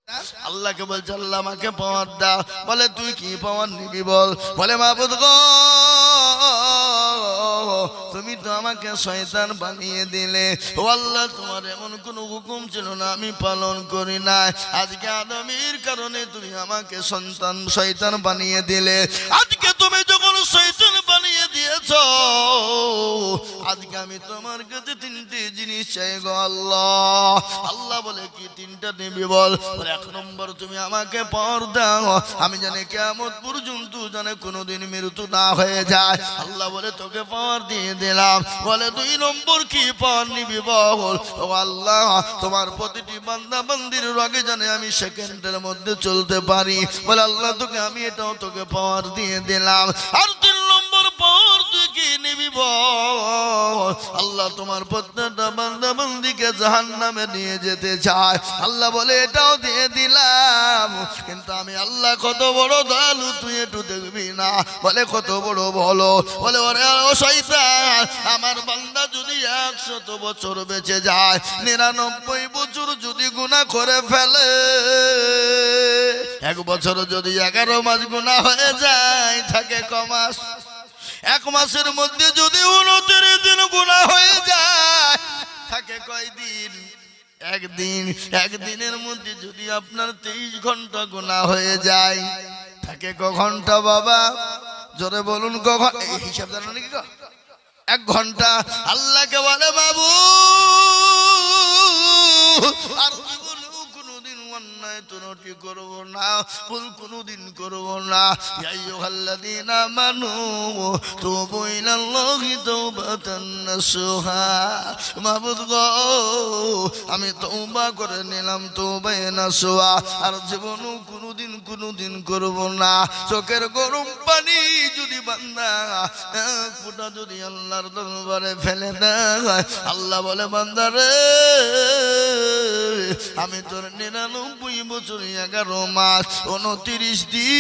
আল্লাহকে বলছে আল্লাহ আমাকে পাওয়ার দাও। বলে তুই কি পাওয়ার নিবি বল? বলে মাবুদ গো তুমি তো আমাকে শয়তান বানিয়ে দিলে, ও আল্লাহ তোমার এমন কোন হুকুম ছিল না আমি পালন করি নাই। আজকে আদমের কারণে তুমি আমাকে সন্তান শয়তান বানিয়ে দিলে। আজকে তুমি যখন শয়তান বানিয়ে দিয়েছো, আজকে আমি তোমার কাছে তিনটি জিনিস চাই গো আল্লাহ। আল্লাহ বলে কি তিনটা নিবি বল? বলে এক নম্বর তুমি আমাকে পাওয়ার দাও, আমি জানি কিয়ামত পর্যন্ত জানে কোনোদিন মৃত্যু না হয়ে যায়। আল্লাহ বলে তোকে পাওয়ার দিয়ে দিলাম। বলে দুই নম্বর কি পাওয়ার নিবি বল? ও আল্লাহ তোমার প্রতিটি বান্দা বান্দির আগে জানে আমি সেকেন্ডের মধ্যে চলতে পারি। বলে আল্লাহ তোকে আমি এটাও তোকে পাওয়ার দিয়ে দিলাম। আর তিন নম্বর পাওয়ার তুই কি নিবি বল? আল্লাহ তোমার প্রত্যেকটা বান্দা বান্দিকে জাহান্নামে নিয়ে যেতে চায়। আল্লাহ বলে এটাও দিয়ে দিলাম, কিন্তু আমি আল্লাহ কত বড় দয়ালু তুই একটু দেখবি না। বলে কত বড় বলো? বলে ওরে ও শয়তান, আমার বান্দা যদি 100 বছর বেঁচে যায়, 99 বছর যদি গুনাহ করে ফেলে, এক বছর যদি 11 মাস গুনাহ হয়ে যায়, থাকে ক মাস? এক মাসের মধ্যে যদি 29 দিন গুনাহ হয়ে যায়, থাকে কয় দিন? একদিন। একদিনের মধ্যে যদি আপনার 23 ঘন্টা গুনাহ হয়ে যায়, থাকে ক ঘন্টা বাবা? জোরে বলুন ক ঘন্টা? এই হিসাব জানো নাকি? 1 ঘন্টা। আল্লাহকে বলে বাবু আর কোনদিন অন্যায় ত্রুটি করব না, ভুল কোনদিন করব না। ইয়া আইয়ুহাল্লাযীনা আমানু তুবু ইলাল্লাহি তাওবাতান নাসুহা। মাবুদ গো আমি তওবা করে নিলাম, তওবায়ে নাসুহা। আর জীবনও কোনদিন করব না। চোখের গরম পানি যদি বান্দা এক ফোঁটা যদি আল্লাহর দরবারে ফেলে দেয়, আল্লাহ বলে বান্দা রে আমি তোর 99 বছর 11 মাস 29 দিন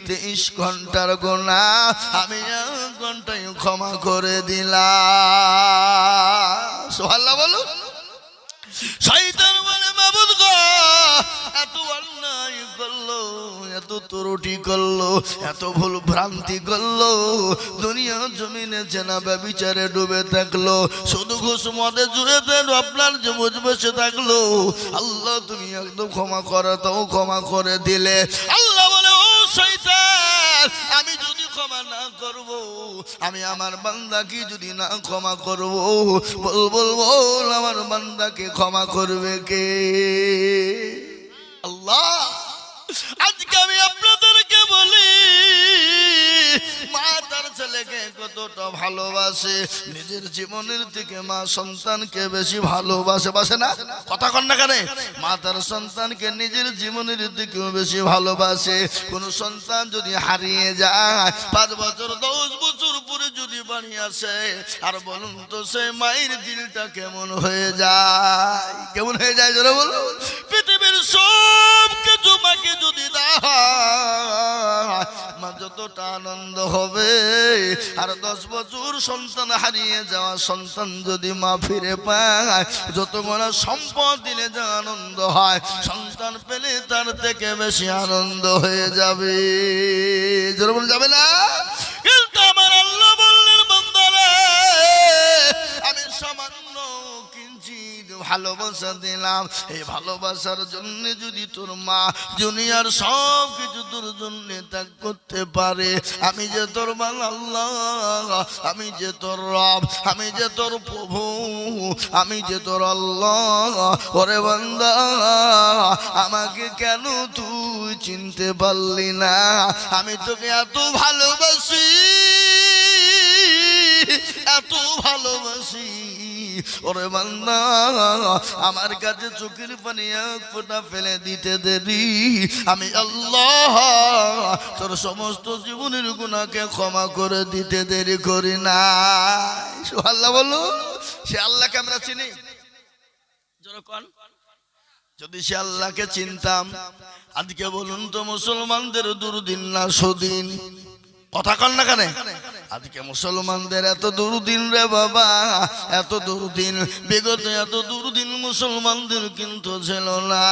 23 ঘন্টার গুনাহ আমি 1 ঘন্টায় ক্ষমা করে দিলাম। সুবহানাল্লাহ বলো। শয়তান বলে মাবুদ গো এত অন্যায় করলো, এত ত্রুটি করলো, এত ভুল ভ্রান্তি করলো, দুনিয়া জমিনে জেনা ব্যভিচারে ডুবে থাকলো, শুধু ঘুষ মদে জুড়েতে আপনার যে বসে থাকলো, আল্লাহ তুমি একদম ক্ষমা করে তাও ক্ষমা করে দিলে। আল্লাহ বলে ও শয়তান আমি যদি ক্ষমা না করব, আমি আমার বান্দাকে যদি না ক্ষমা করব, বল আমার বান্দাকে ক্ষমা করবে কে? আল্লাহ। আজকে আমি আপনাদেরকে বলি মা তার ছেলেকে কতটা ভালোবাসে, নিজের জীবনের থেকে মা সন্তানকে বেশি ভালোবাসে, বাসে না? কথা কন না কেন? মা তার সন্তানকে নিজের জীবনের থেকেও বেশি ভালোবাসে। কোন সন্তান যদি হারিয়ে যায় 5 বছর 10 বছর পরে যদি বাড়ি আসে, আর বলুন তো সেই মায়ের দিলটা কেমন হয়ে যায়? কেমন হয়ে যায় জোরে বলুন? পৃথিবীর সব কিছু মাকে যদি দেয়, মা যতটা আনন্দ হবে, আর 10 বছর সন্তান হারিয়ে যাওয়া সন্তান যদি মা ফিরে পায়, যত বড় সম্পদ দিলে যা আনন্দ হয়, সন্তান পেলে তার থেকে বেশি আনন্দ হয়ে যাবে। জোরে বলুন যাবে না? কিন্তু আমার আল্লাহ বললেন বান্দারে আমি সামান্য কিঞ্চিত ভালোবাসা দিলাম, এই ভালোবাসার জন্য যদি তোর মা দুনিয়ার সব কিছু তোর জন্য ত্যাগ করতে পারে, আমি যে তোর আল্লাহ, আমি যে তোর রব, আমি যে তোর প্রভু, আমি যে তোর আল্লাহ, ওরে বান্দা আমাকে কেন তুই চিনতে পারলি না? আমি তোকে এত ভালোবাসি, এত ভালোবাসি, ওরে বান্দা আমার কাছে চোখের পানি এক ফোঁটা ফেলে দিতে দেরি, আমি আল্লাহ তোর সমস্ত জীবনের গুনাহকে ক্ষমা করে দিতে দেরি করি না। সুবহানাল্লাহ বলো। সে আল্লাহকে আমরা চিনি? যেরকম যদি সে আল্লাহকে চিনতাম, আজকে বলুন তো মুসলমানদের দুর্দিন না সুদিন? কথা কন না কেন? আজকে মুসলমানদের এত দুর্দিন রে বাবা, এত দুর্দিন, বিগত এত দুর্দিন মুসলমানদের কিন্তু ছিল না।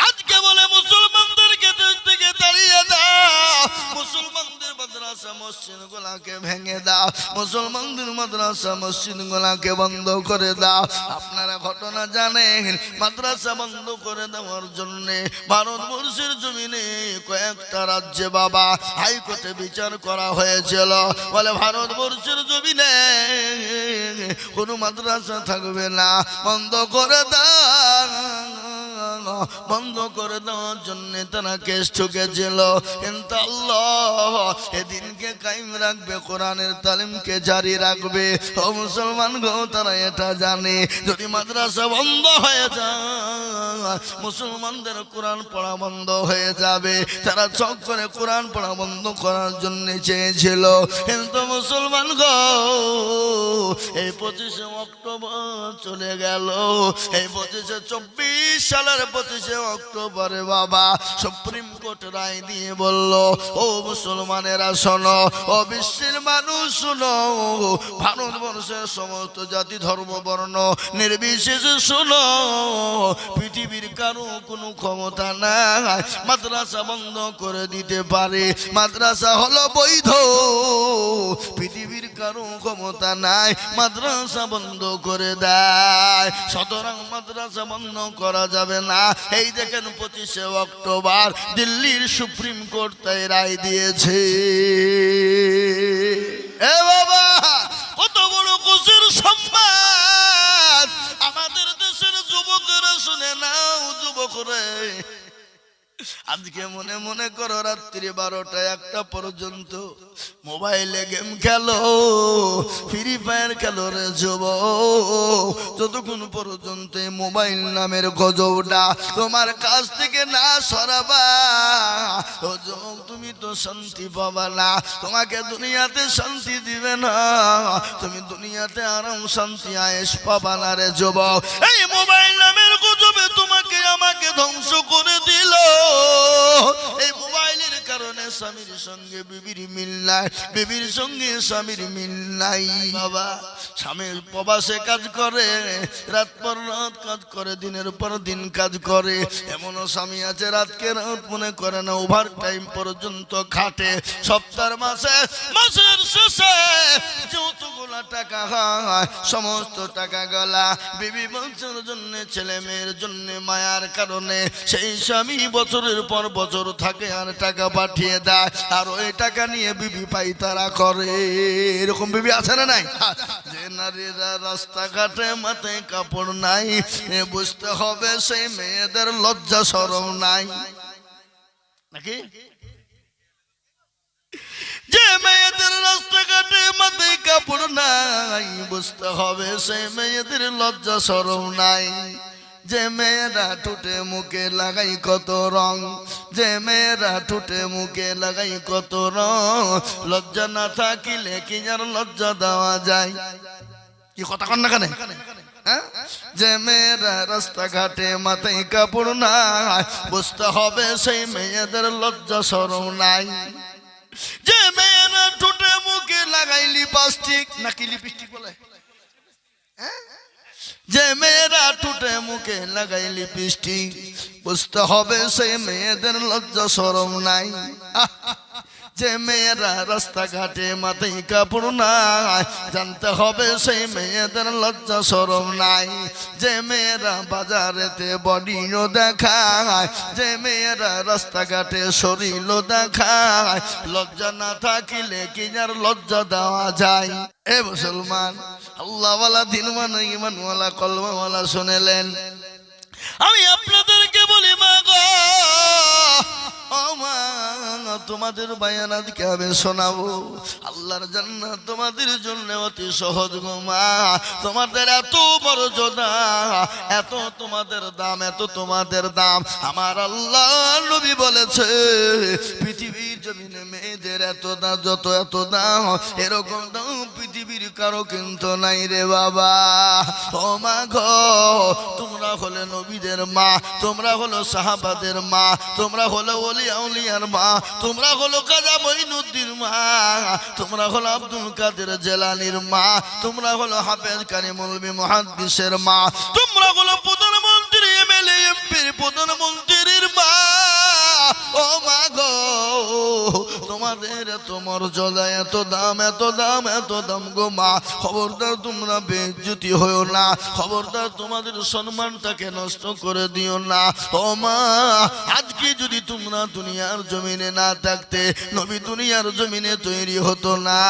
আজকে বলে মুসলমানদেরকে দেশ থেকে তাড়িয়ে দাও, মুসলমানদের মাদ্রাসা মসজিদ গুলাকে ভেঙে দাও, মুসলমানদের মাদ্রাসা মসজিদ গুলাকে বন্ধ করে দাও। আপনারা ঘটনা জানেন, মাদ্রাসা বন্ধ করে দেওয়ার জন্য ভারতবর্ষের জমিনে কয়েকটা রাজ্যে বাবা হাইকোর্টে বিচার করা হয়েছিল। বলে ভারতবর্ষের জমিনে কোনো মাদ্রাসা থাকবে না, বন্ধ করে দাও। বন্ধ করে দেওয়ার জন্য তারা কেস ঠুকেছিল। কিন্তু আল্লাহ এদিনকে কায়েম রাখবে, কোরআনের তালিমকে জারি রাখবে। ও মুসলমান গো, তারা এটা জানে যদি মাদ্রাসা বন্ধ হয়ে যায় মুসলমানদের কোরআন পড়া বন্ধ হয়ে যাবে। তারা চক করে কোরআন পড়া বন্ধ করার জন্য চেয়েছিল। কিন্তু মুসলমান গো, এই 25শে অক্টোবর চলে গেল। এই 2524 সালের 25শে অক্টোবরে বাবা সুপ্রিম কোর্ট রায় দিয়ে বলল, ও মুসলমানেরা শোনো, ও বিশ্বের মানুষ শোনো, ভারতবর্ষের সমস্ত জাতি ধর্ম বর্ণ নির্বিশেষে শোনো, পৃথিবীর কারো কোনো ক্ষমতা নাই মাদ্রাসা বন্ধ করে দিতে পারে। মাদ্রাসা হলো বৈধ, পৃথিবীর কারো ক্ষমতা নাই মাদ্রাসা বন্ধ করে দেয়। সুতরাং মাদ্রাসা বন্ধ করা যাবে না। এই দেখেন 25শে অক্টোবর দিল্লির সুপ্রিম কোর্ট তাই রায় দিয়েছে। এ বাবা, কত বড় খুশির সম্মান আমাদের দেশের যুবকেরা, শুনে নাও যুবকরে। আজকে মনে মনে করো রাত্রি 12টা 1টা পর্যন্ত মোবাইলে গেম খেলো, ফ্রি ফায়ার খেলো রে যুবক। যতক্ষণ পর্যন্ত মোবাইল নামের গজবটা তোমার কাছ থেকে না সরাবা, ও যুবক, তুমি তো শান্তি পাবা না। তোমাকে দুনিয়াতে শান্তি দিবে না, তুমি দুনিয়াতে আরাম শান্তি আয়েশ পাবা না রে যুবক। এই মোবাইল নামের গজবে তোমাকে আমাকে ধ্বংস করে দিল। এই মোবাইলের কারণে স্বামীর সঙ্গে বিবির মিল নাই, বিবির সঙ্গে স্বামীর মিল নাই। বাবা, স্বামীর প্রবাসে কাজ করে, রাত পর রাত কাজ করে, দিনের পর দিন কাজ করে। এমনও স্বামী আছে রাতকে রাত মনে করে না, ওভার টাইম পর্যন্ত খাটে। সপ্তাহের মাসের শেষে যতগুলা টাকা হয় সমস্ত টাকা গলা বিবি বংশের জন্য, ছেলে মেয়ের জন্য মায়ার কারণে সেই স্বামী বছরের পর বছর থাকে আর টাকা পাঠিয়ে দেয়, আর ওই টাকা নিয়ে বিবি পাই তারা করে। এরকম বিবি আছে না নাই? যে নারীরা রাস্তাঘাটে মাথায় কাপড় নাই, বুঝতে হবে সেই মেয়েদের লজ্জা শরম নাই নাকি? যে মেয়েদের রাস্তাঘাটে মাথায় কাপড় নাই, বুঝতে হবে সেই মেয়েদের লজ্জা শরম নাই। যে মেয়েরা ঠোঁটে মুখে লাগাই কত রং, যে মেয়েরা ঠোঁটে মুখে লাগাই কত রং, লজ্জা না থাকিলে কি আর লজ্জা দেওয়া যায়? কি কথা কন না কেন? যে মেয়েরা রাস্তাঘাটে মাথায় কাপড় নাই, বুঝতে হবে সেই মেয়েদের লজ্জা শরম নাই। যে মেয়েরা ঠোঁটে মুখে লাগাই লিপস্টিক, নাকি লিপস্টিক বলে, যে মেয়েরা ঠোঁটে মুখে লাগাই লিপস্টিক, বুঝতে হবে সেই মেয়েদের লজ্জা শরম নাই। যে মেয়েরা রাস্তাঘাটে মাথায় কাপড় নাই, জানতে হবে সেই মেয়েদের লজ্জা শরম নাই। যে মেয়েরা বাজারেতে বডিও দেখায়, যে মেয়েরা রাস্তাঘাটে শরীরও দেখায়, লজ্জা না থাকিলে কি আর লজ্জা দেওয়া যায়? এ মুসলমান, আল্লাহওয়ালা, দিনওয়ালা, ইমানওয়ালা, কলমাওয়ালা শুনেলেন, আমি আপনাদেরকে বলি মা গো, ও মা, তোমাদের বায়ান আজকে আমি শোনাবো। আল্লাহর জান্নাত তোমাদের জন্য অতি সহজ গো মা। তোমাদের এত মর্যাদা, এত তোমাদের দাম, এত তোমাদের দাম। আমার আল্লাহ নবী বলেছে, পৃথিবীর জমিনে মেয়েদের এত দাম, যত এত দাম, এরকম দাম পৃথিবীর পৃথিবীর কারো কিন্তু নাই রে বাবা। ও মা গো, তোমরা হলে নবীদের মা, তোমরা হলো সাহাবাদের মা, তোমরা হলো ওলিয়া উলিয়ার মা, তোমরা হলো কাজা মঈনুদ্দিন মা, তোমরা হলো আব্দুল কাদের জেলানির মা, তোমরা হলো হাফেজ কারি মৌলভী মুহাদ্দিসের মা, তোমরা হলো প্রধানমন্ত্রী এমএলএ এমপির প্রধানমন্ত্রীর মা। ও মা গো, তোমাদের এত মর্যাদা, এত দাম, এত দাম, এত দাম গো মা। খবরদার তোমরা বেইজ্জতি হইও না, খবরদার তোমাদের সম্মানটাকে নষ্ট করে দিও না। ও মা, আজকে যদি তোমরা দুনিয়ার জমিনে না থাকতে, নবী দুনিয়ার জমিনে তৈরি হতো না,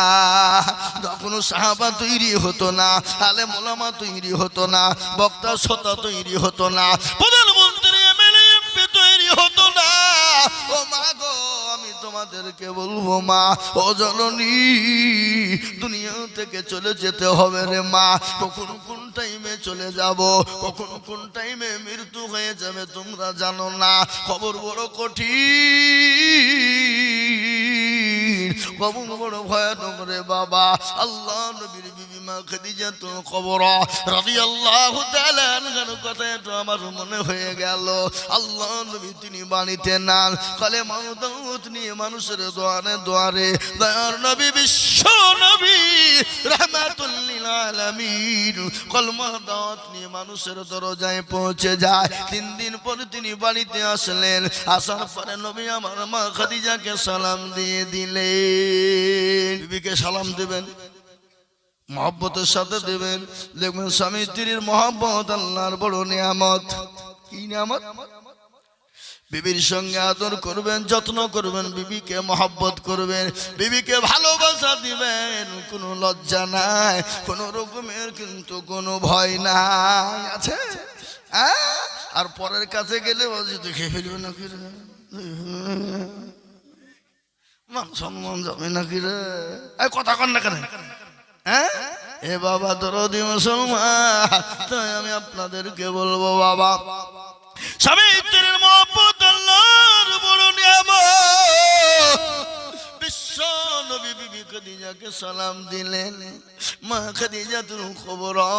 কোনো সাহাবা তৈরি হতো না, আলেম ওলামা তৈরি হতো না, বক্তা শ্রোতা তৈরি হতো না, প্রধানমন্ত্রী এমএলএ এমপি তৈরি হতো না। ও মা গো, আমি তোমাদেরকে বলবো মা, ও জননী, দুনিয়া থেকে চলে যেতে হবে রে মা। কখনো কোন টাইমে চলে যাব, কখনো কোন টাইমে মৃত্যু হয়ে যাবে তোমরা জানো না। খবর বড় কঠিন, খবর বড় ভয়ানক রে বাবা। আল্লাহ নবীর বিবি মা খাদিজাতুল কুবরা রাদিয়াল্লাহু তাআলা আনহার কথা তো আমার মনে হয়ে গেল। আল্লাহ নবী তিনি বাণীতে নাল কালেমা দাওয়াত নিয়ে মানুষের দুয়ারে দুয়ারে, দয়ার নবী বিশ্ব নবী রাহমাতুল লিল আলামিন কলমা দাওয়াত নিয়ে মানুষের দরজায় পৌঁছে যায়। 3 দিন পরে তিনি বাড়িতে আসলেন, আসার পরে নবী আমার মা খাদিজাকে সালাম দিয়ে দিলেন। বিবিকে সালাম দেবেন, মহব্বতের সাথে দেবেন। দেখবেন স্বামী স্ত্রীর মহব্বত আল্লাহর বড় নিয়ামত। কি নিয়ামত? বিবির সঙ্গে আদর করবেন, যত্ন করবেন, বিবিকে মহব্বত করবেন, বিবিকে ভালোবাসা দিবেন। কোনো লজ্জা নাই, কোনো রকমের কিন্তু কোনো ভয় নাই, আছে? আর পরের কাছে গেলে দেখে ফেলবে নাকি রে, মান সম্মান যাবে নাকি রে, কথা কন না কেন? এ বাবা দরদি মুসলমান, তাই আমি আপনাদেরকে বলবো বাবা, স্বামী স্ত্রীর মহব্বত আল্লাহর বড় নিয়ামত। বিশ্ব নবী বিবি খাদিজাকে সালাম দিলেন। মা খাদিজাতুল কুবরা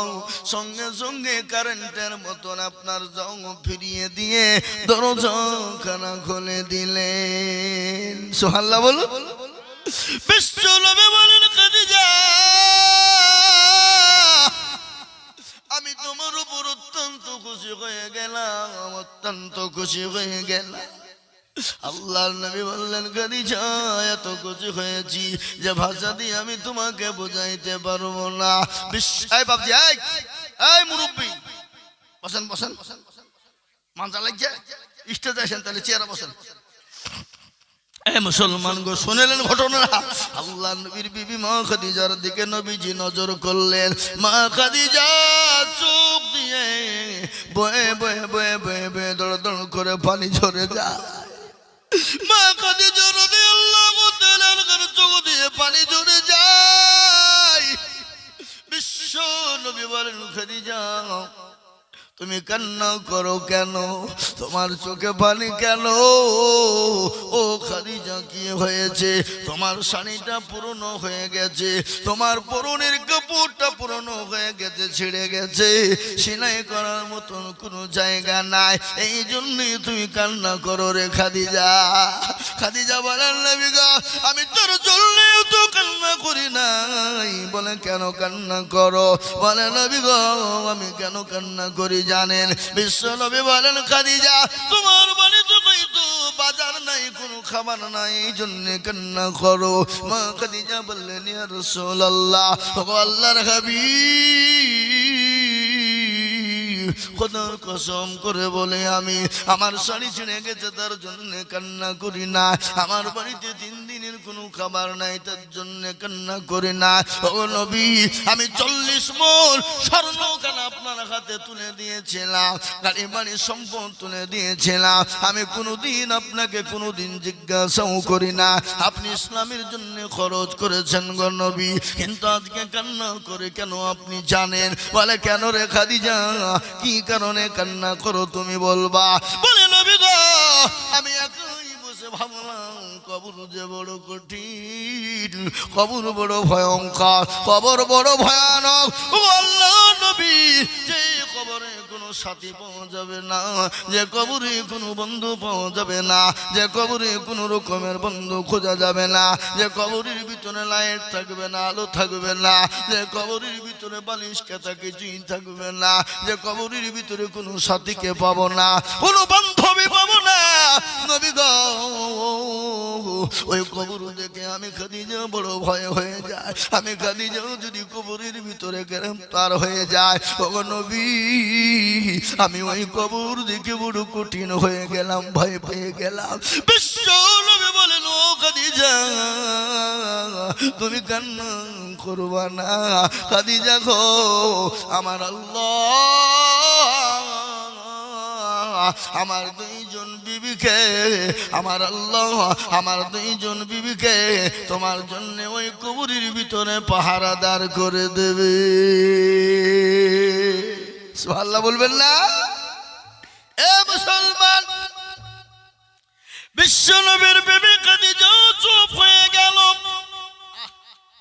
সঙ্গে সঙ্গে কারেন্টের মতন আপনার জং ফিরিয়ে দিয়ে দরজাখানা খুলে দিলেন। সুবহানাল্লাহ বলো। বিশ্ব নবী বলেন, খাদিজা, আমি তোমার উপর অত্যন্ত খুশি হয়ে গেলাম, অত্যন্ত খুশি হয়ে গেলাম। আল্লাহর নবী বললেন, খাদিজা, এত খুশি হয়েছি যে ভাষা দিয়ে আমি তোমাকে বোঝাইতে পারবো না। এই বাবজি, এই মুরব্বী, বসেন বসেন, মানজা লাগছে, স্টেজে আসেন, তাহলে চেয়ারে বসেন। মুসলমান গো, শুনলেন ঘটনা? আল্লাহ নবীর বিবি মা খাদিজার দিকে নবীজি নজর করলেন। মা খাদিজা চোখ দিয়ে বয়ে বয়ে বয়ে বয়ে বয়ে দড় দড় করে পানি ঝরে যায়। মা খাদিজা রাদিয়াল্লাহু তাআলা আনহার চোখ দিয়ে পানি ঝরে যায়। বিশ্ব নবী বলেন, খাদিজা, তুমি কান্না করো কেন? তোমার চোখে পানি কেন? ও খাদিজা, কি হয়েছে? তোমার শাড়িটা পুরনো হয়ে গেছে, তোমার পরনের কাপড়টা পুরনো হয়ে গেছে, ছিঁড়ে গেছে, সেলাই করার মতন কোনো জায়গা নাই, এই জন্যই তুমি কান্না করো রে খাদিজা। খাদিজা বলেন, নবী গো, আমি তোর জন্যই তো কান্না করি নাই। বলে, কেন কান্না করো? বলে, নবী গো, আমি কেন কান্না করি জানেন? বিশ্ব নবী বলেন, খাদিজা, তোমার বাড়িতে হয়তো বাজার নাই, কোনো খাবার নাই, এই জন্য কান্না করো। মা খাদিজা বললেন, ইয়া রাসূলুল্লাহ, ও আল্লাহর হাবিব, খোদার কসম করে বলে আমি আমার শাড়ি ছিঁড়ে গেছে তার জন্য কান্না করি না, আমার বাড়িতে 3 দিনের কোনো খাবার নাই তার জন্য কান্না করি না। ও নবী, আমি 40 মণ স্বর্ণখানা আপনার হাতে তুলে দিয়েছিলাম, গাড়ি বাড়ি সম্পদ তুলে দিয়েছিলাম, আমি কোনোদিন আপনাকে কোনোদিন জিজ্ঞাসাও করি না আপনি ইসলামের জন্য খরচ করেছেন গো নবী, কিন্তু আজকে কান্না করে কেন আপনি জানেন? বলে, কেন রে খাদিজা, কি কারণে কান্না করো তুমি বলবা? বলে, নবী গো, আমি একই বসে ভাবলাম কবর যে বড় কঠিন, কবর বড় ভয়ঙ্কর, কবর বড় ভয়ানক। ও আল্লাহ নবী, যে কবরে কোনো সাথী পাওয়া যাবে না, যে কবরে কোনো বন্ধু পাওয়া যাবে না, যে কবরে কোনো রকমের বন্ধু খোঁজা যাবে না, যে কবরের ভিতরে লাইট থাকবে না, আলো থাকবে না, যে কবরের ভিতরে বালিশ কেতা কিছুই থাকবে না, যে কবরের ভিতরে কোনো সাথীকে পাবো না, কোনো বান্ধবী পাবো না। নবী গো, ওই কবর দেখে আমি খাদিজা বড় ভয় হয়ে যায়। আমি খাদিজা যদি কবরের ভিতরে গ্রেফতার হয়ে যায়, ও নবী, আমি ওই কবর দেখে বড় কঠিন হয়ে গেলাম, ভয় পেয়ে গেলাম। বিশ্ব নবী বলেন, ও খাদিজা, তুমি কান্না করবা না। খাদিজা গো, আমার আল্লাহ আমার দুইজন বিবিকে, আমার আল্লাহ আমার দুইজন বিবিকে তোমার জন্য ওই কবরের ভিতরে পাহারাদার করে দেবে। সুবহানাল্লাহ বলবেন না? এ মুসলমান, বিশ্ব নবীর বিবি খাদিজা চুপ হয়ে গেল।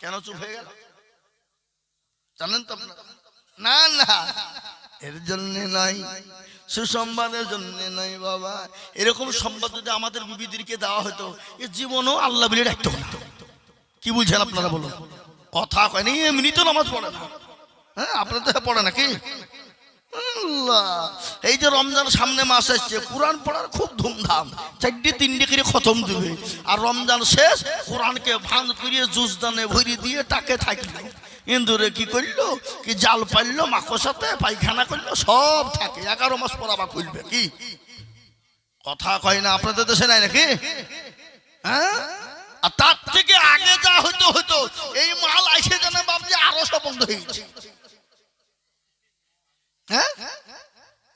কেন চুপ হয়ে গেল জানেন তো আপনারা? না না, এর জন্য নাই, সুসংবাদের জন্য নাই বাবা। এরকম সংবাদ যদি আমাদের বিবিদেরকে দেওয়া হতো, এ জীবনও আল্লাহ বলে রাখতো না। কি বুঝছেন আপনারা বলুন? কথা কয় না, এমনি তো নামাজ পড়ে না। হ্যাঁ, আপনারা তো পড়ে নাকি? এই যে রমজান সামনে মাস আসছে, কোরআন পড়ার খুব ধুমধাম, 4-3 করে খতম দিবে। আর রমজান শেষ, কোরআনকে ভাঙ করিয়ে জুসদানে ভরি দিয়ে টাকে থাকলো। ইন্দুরে কি করলো, কি জাল পাইলো, মাকসাতে পায়খানা করলো, সব থাকে। 11 মাস পর আবার খুলবে। কি কথা কয় না? আপনাদের দেশে নাই নাকি? হ্যাঁ, আর তার থেকে আগে যা হতো হতো, এই মাল আইসে জানে বাবজি আরো সব বন্ধ হয়ে গেছে। হ্যাঁ,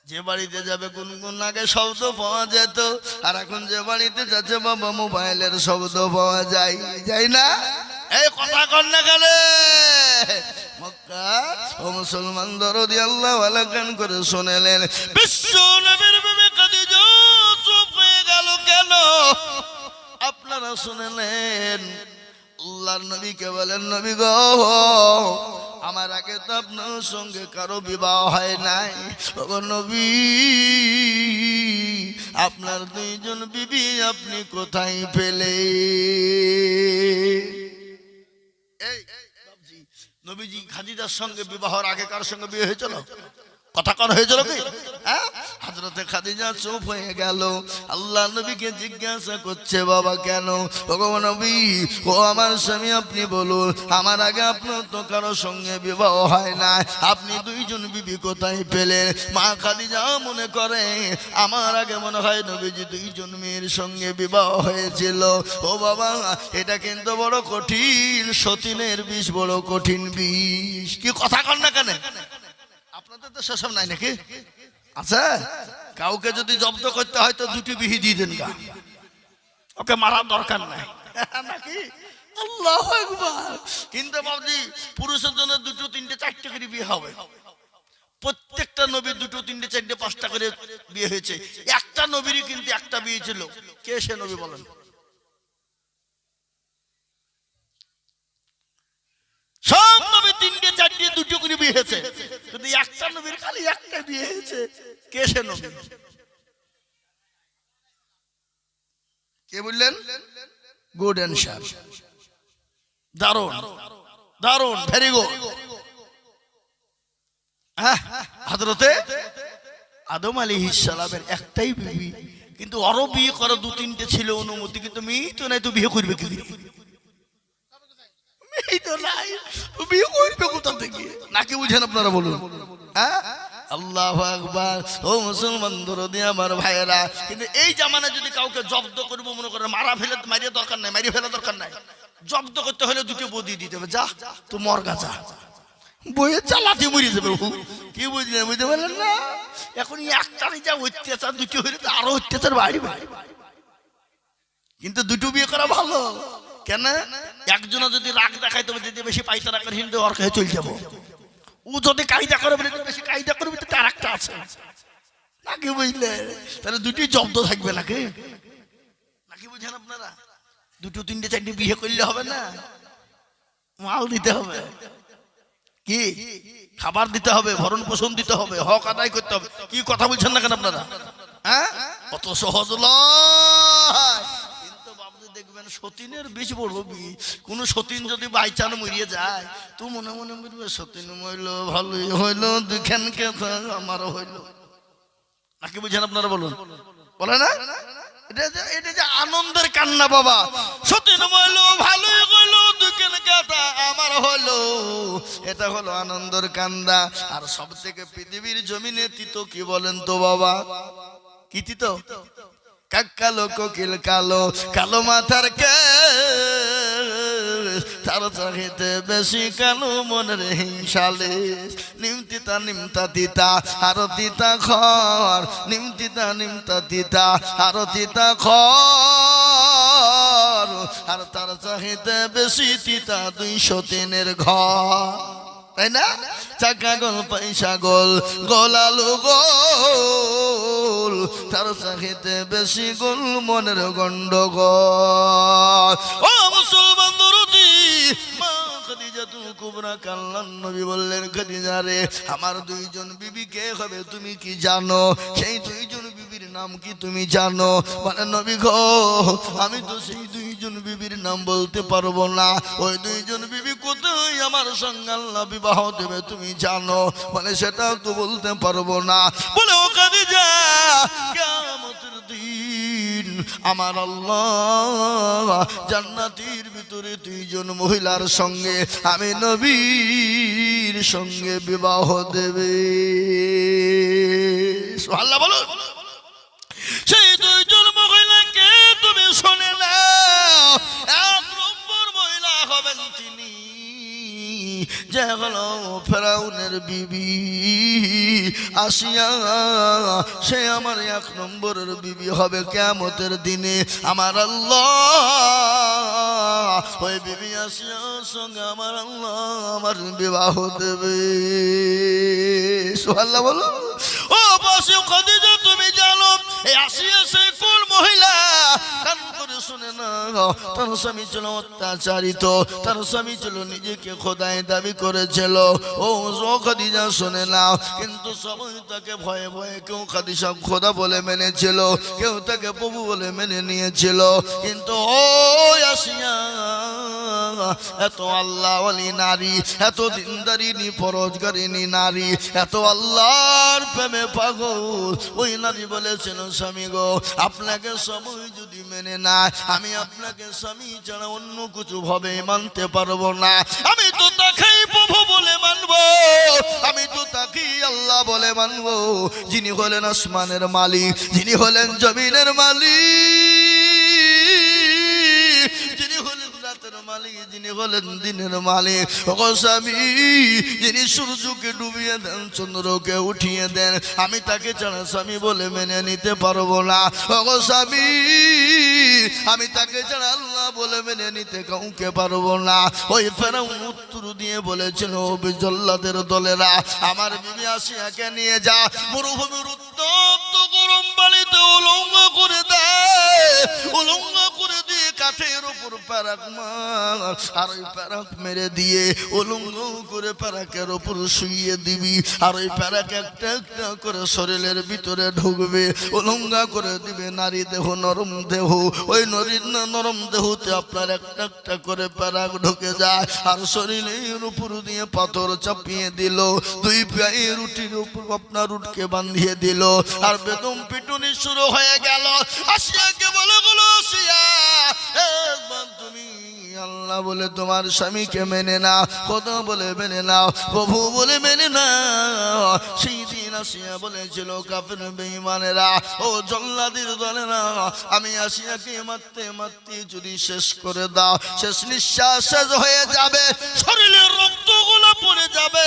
যে বাড়িতে যাবে গুনগুন আগে শব্দ পাওয়া যেত, আর এখন যে বাড়িতে যাচ্ছে বাবা মোবাইলের শব্দ পাওয়া যায়, যাই না? এই কথা কর না কেন? মক্কা ও মুসলমান দরদি আল্লাহ ওয়ালা গান করে শুনেলেন। বিশ্ব নবীর বিবি খাদিজা চুপ হয়ে গেল কেন? আপনারা শুনেলেন, আল্লাহর নবীকে বলেন, নবী গো, আমার আগে তো আপনার সঙ্গে কারো বিবাহ হয় নাই। ও নবী, আপনার দুইজন বিবি আপনি কোথায় পেলে? নবীজি খাদিজার সঙ্গে বিবাহের আগে কার সঙ্গে বিয়ে হয়েছিল? কথা কর হয়েছিল কি? হ্যাঁ, হযরতে খাদিজা চুপ হয়ে গেল। আল্লাহ নবীকে জিজ্ঞাসা করছে, বাবা কেন? ওগো নবী, ও আমার স্বামী, আপনি বলুন, আমার আগে আপনার তো কারো সঙ্গে বিবাহ হয় না, আপনি দুইজন বিবি কোথায় পেলেন? মা খাদিজা মনে করে, আমার আগে মনে হয় নবীজি দুইজন মেয়ের সঙ্গে বিবাহ হয়েছিল। ও বাবা, এটা কিন্তু বড় কঠিন, সতীনের বিষ বড় কঠিন বিষ। কি কথা কর না কেন? আপনাদের তো সেসব নাই নাকি? আচ্ছা, কাউকে যদি জব্দ করতে হয় তো 2টি বিহি দিয়ে দেন, ওকে মারার দরকার নাই নাকি? আল্লাহু আকবার। কিন্তু বাবজি, পুরুষের জন্য 2, 3, 4টে করে বিয়ে হবে। প্রত্যেকটা নবীর 2, 3, 4, 5টা করে বিয়ে হয়েছে। একটা নবীরই কিন্তু একটা বিয়ে ছিল। কে সে নবী বলেন? সব নবী 3টে 4টে 2টো করে বিয়ে হয়েছে, কিন্তু একটা নবীর খালি একটা বিয়ে হয়েছে। কে সে নবী? কে বললেন? গুড অ্যানসার, দারুণ দারুণ, ভেরি গুড। হযরতে আদম আলাইহিস সালামের একটাই বিবি, কিন্তু আরো বিয়ে করা 2-3টে ছিল অনুমতি, কিন্তু মেয়ে তো নাই, তো বিয়ে করবে কি? বিয়ে করবে কোথা থেকে? নাকি বুঝেন আপনারা বলুন? হ্যাঁ, আল্লাহু আকবার। ও মুসলমান দরদি আমার ভাইয়েরা, কিন্তু এই জামানায় যদি কাউকে জব্দ করবো মনে করে, মারিয়ে দরকার নাই, মারিয়ে ফেলা দরকার নাই। জব্দ করতে হলে 2টো বউ দিয়ে দিতে হবে। যা তো মরগা, যা বইয়ে চালাতে মরে যাবে। কি বুঝলেন? বুঝতে পারলেন না? এখন একটারই যা অত্যাচার, 2টো হলে তো আরো অত্যাচার বাড়বে। কিন্তু 2টো বিয়ে করা ভালো। কেন? একজনে যদি রাগ দেখায়, তবে যদি বেশি পাইতারা করে হিন্দু ওর কাছে চলে যাবো। ও যদি কায়দা করে, বেশি কায়দা করবে, তো তার একটা আছে নাকি? বুঝলে? তাহলে 2টি জব্দ থাকবে নাকি? নাকি বুঝেন আপনারা? দুটো তিনটে চারটে বিয়ে করলে হবে না, মাল দিতে হবে, কি খাবার দিতে হবে, ভরণ পোষণ দিতে হবে, হক আদায় করতে হবে। কি কথা বলছেন না কেন আপনারা? হ্যাঁ, অত সহজ নয়। কিন্তু বাবুজি দেখবেন সতীনের বীজ বড় বীজ। কোন সতীন যদি বাইচান মরিয়ে যায়, তো মনে মনে বলবে সতীন মরল ভালোই হইলো, দুখানকে আমারও হইলো। নাকি বুঝছেন আপনারা? বলুন, বলে না? এটা যে আনন্দের কান্না বাবা, সতীন মরল ভালোই হইলো, দুখানকে আমার হলো, এটা হলো আনন্দের কান্দা। আর সব থেকে পৃথিবীর জমিনে তিতো কি বলেন তো বাবা? কি তিতো? কালো কোকিল কালো, কালো মাথার কে, তার চাহিতে বেশি কালো মনের হিংসালে। নিমতিতা নিমতা তিতা আরো তিতা খর, নিমতিতা নিমতা তিতা আরো তিতা খর, আর তার চাহিতে বেশি তিতা 203 ঘর। তাই না? চাকা গোল পয়সা গোল, গোলালু গোল, তার চাহিতে বেশি গোল মনের গন্ডগোল। ও মুসলমান দরদি, মা খাদিজাতুল কুবরা কাল্লান নবী বললেন, খাদিজা রে, আমার 2 জন বিবি কে হবে তুমি কি জানো? সেই 2 জন বিবির নাম কি তুমি জানো? মানে নবী গো, আমি তো সেই 2 জন বিবির নাম বলতে পারবো না। ওই 2 জন বিবি কোথায় আমার সঙ্গে আল্লাহ বিবাহ দেবে তুমি জানো? মানে সেটা তো বলতে পারবো না। বলে ও খাদিজা, কিয়ামতের দিন আমার আল্লাহ জান্নাতের ভিতরে 2 জন মহিলার সঙ্গে আমি নবীর সঙ্গে বিবাহ দেবে। সুবহানাল্লাহ বলো। সেই 2 জন মহিলাকে তুমি শুনে নাও। 1 নম্বর মহিলা হবেন তিনি যে হলো ফেরাউনের বিবি আসিয়া। সে আমার 1 নম্বরের বিবি হবে কিয়ামতের দিনে। আমার আল্লাহ ওই বিবি আসিয়ার সঙ্গে আমার আল্লাহ আমার বিবাহ দেবে। সুবহানাল্লাহ বলো। ও বসে খাদিজা, তুমি জানো এই আসিয়া সে কোন মহিলা? কান করে শুনে না। তার স্বামী ছিল অত্যাচারিত, তার স্বামী ছিল নিজেকে খোদাই দাবি করেছিল। ও খাদিজা শুনে নাও, কিন্তু সবাই তাকে ভয়ে ভয়ে, কেউ খাদিজা খোদা বলে মেনেছিল, কেউ তাকে প্রভু বলে মেনে নিয়েছিল। কিন্তু ও আসিয়া এত আল্লাহওয়ালি নারী, এত দিনদারিনী পরোজগারিনী নারী, এত আল্লাহর প্রেমে পাগল। ওই নারী বলেছিল, স্বামী গো, আপনাকে সবাই যদি মেনে না, আমি আপনাকে স্বামী ছাড়া অন্য কিছু ভাবে মানতে পারবো না। আমি তো তাকেই প্রভু বলে মানবো, আমি তো তাকেই আল্লাহ বলে মানবো, যিনি হলেন আসমানের মালিক, যিনি হলেন জমিনের মালিক, যিনি হলেন রাতের মালিক, যিনি হলেন দিনের মালিক। ও স্বামী, যিনি সূর্যকে ডুবিয়ে দেন, চন্দ্রকে উঠিয়ে দেন, আমি তাকে ছাড়া স্বামী বলে মেনে নিতে পারবো না। ও স্বামী, আমি তাকে ছাড়া আল্লাহ বলে মেনে নিতে কাউকে পারবো না। ওই ফেরাউন উত্তর দিয়ে বলেছিল, জল্লাদের দলেরা আমার বিবি আসিয়াকে নিয়ে যা, মরুভূমির উত্তপ্ত গরম বালিতে উলঙ্গ করে দেয়, উলঙ্গ করে দিয়ে কাঠের উপর প্যারাক মার, আর ওই প্যারাক মেরে দিয়ে উলঙ্গ করে প্যারাকের উপর শুইয়ে দিবি, আর ওই প্যারাক একটা একটা করে শরীরের ভিতরে ঢুকবে, উলঙ্গা করে দিবে নারী দেহ, নরম দেহ। ওই নরম দেহতে আপনার একটা একটা করে প্যারাক ঢুকে যায়, আর শরীরের উপর দিয়ে পাথর চাপিয়ে দিল, 2 পায়ে রুটির উপর আপনার উটকে বাঁধিয়ে দিল, আর বেদম পিটুনি শুরু হয়ে গেল। আসিয়াকে বলে গেল, আসিয়া একবার তুমি আল্লাহ বলে তোমার স্বামীকে মেনে নাও, খোদা বলে মেনে নাও, প্রভু বলে মেনে নাও। সেই দিন আসিয়া বলেছিল, কাফের বেঈমানেরা, ও জল্লাদের দলেরা, আমি আসিয়াকে মারতে মারতে যদি শেষ করে দাও, শেষ নিঃশ্বাস শেষ হয়ে যাবে, শরীরের রক্তগুলো পড়ে যাবে,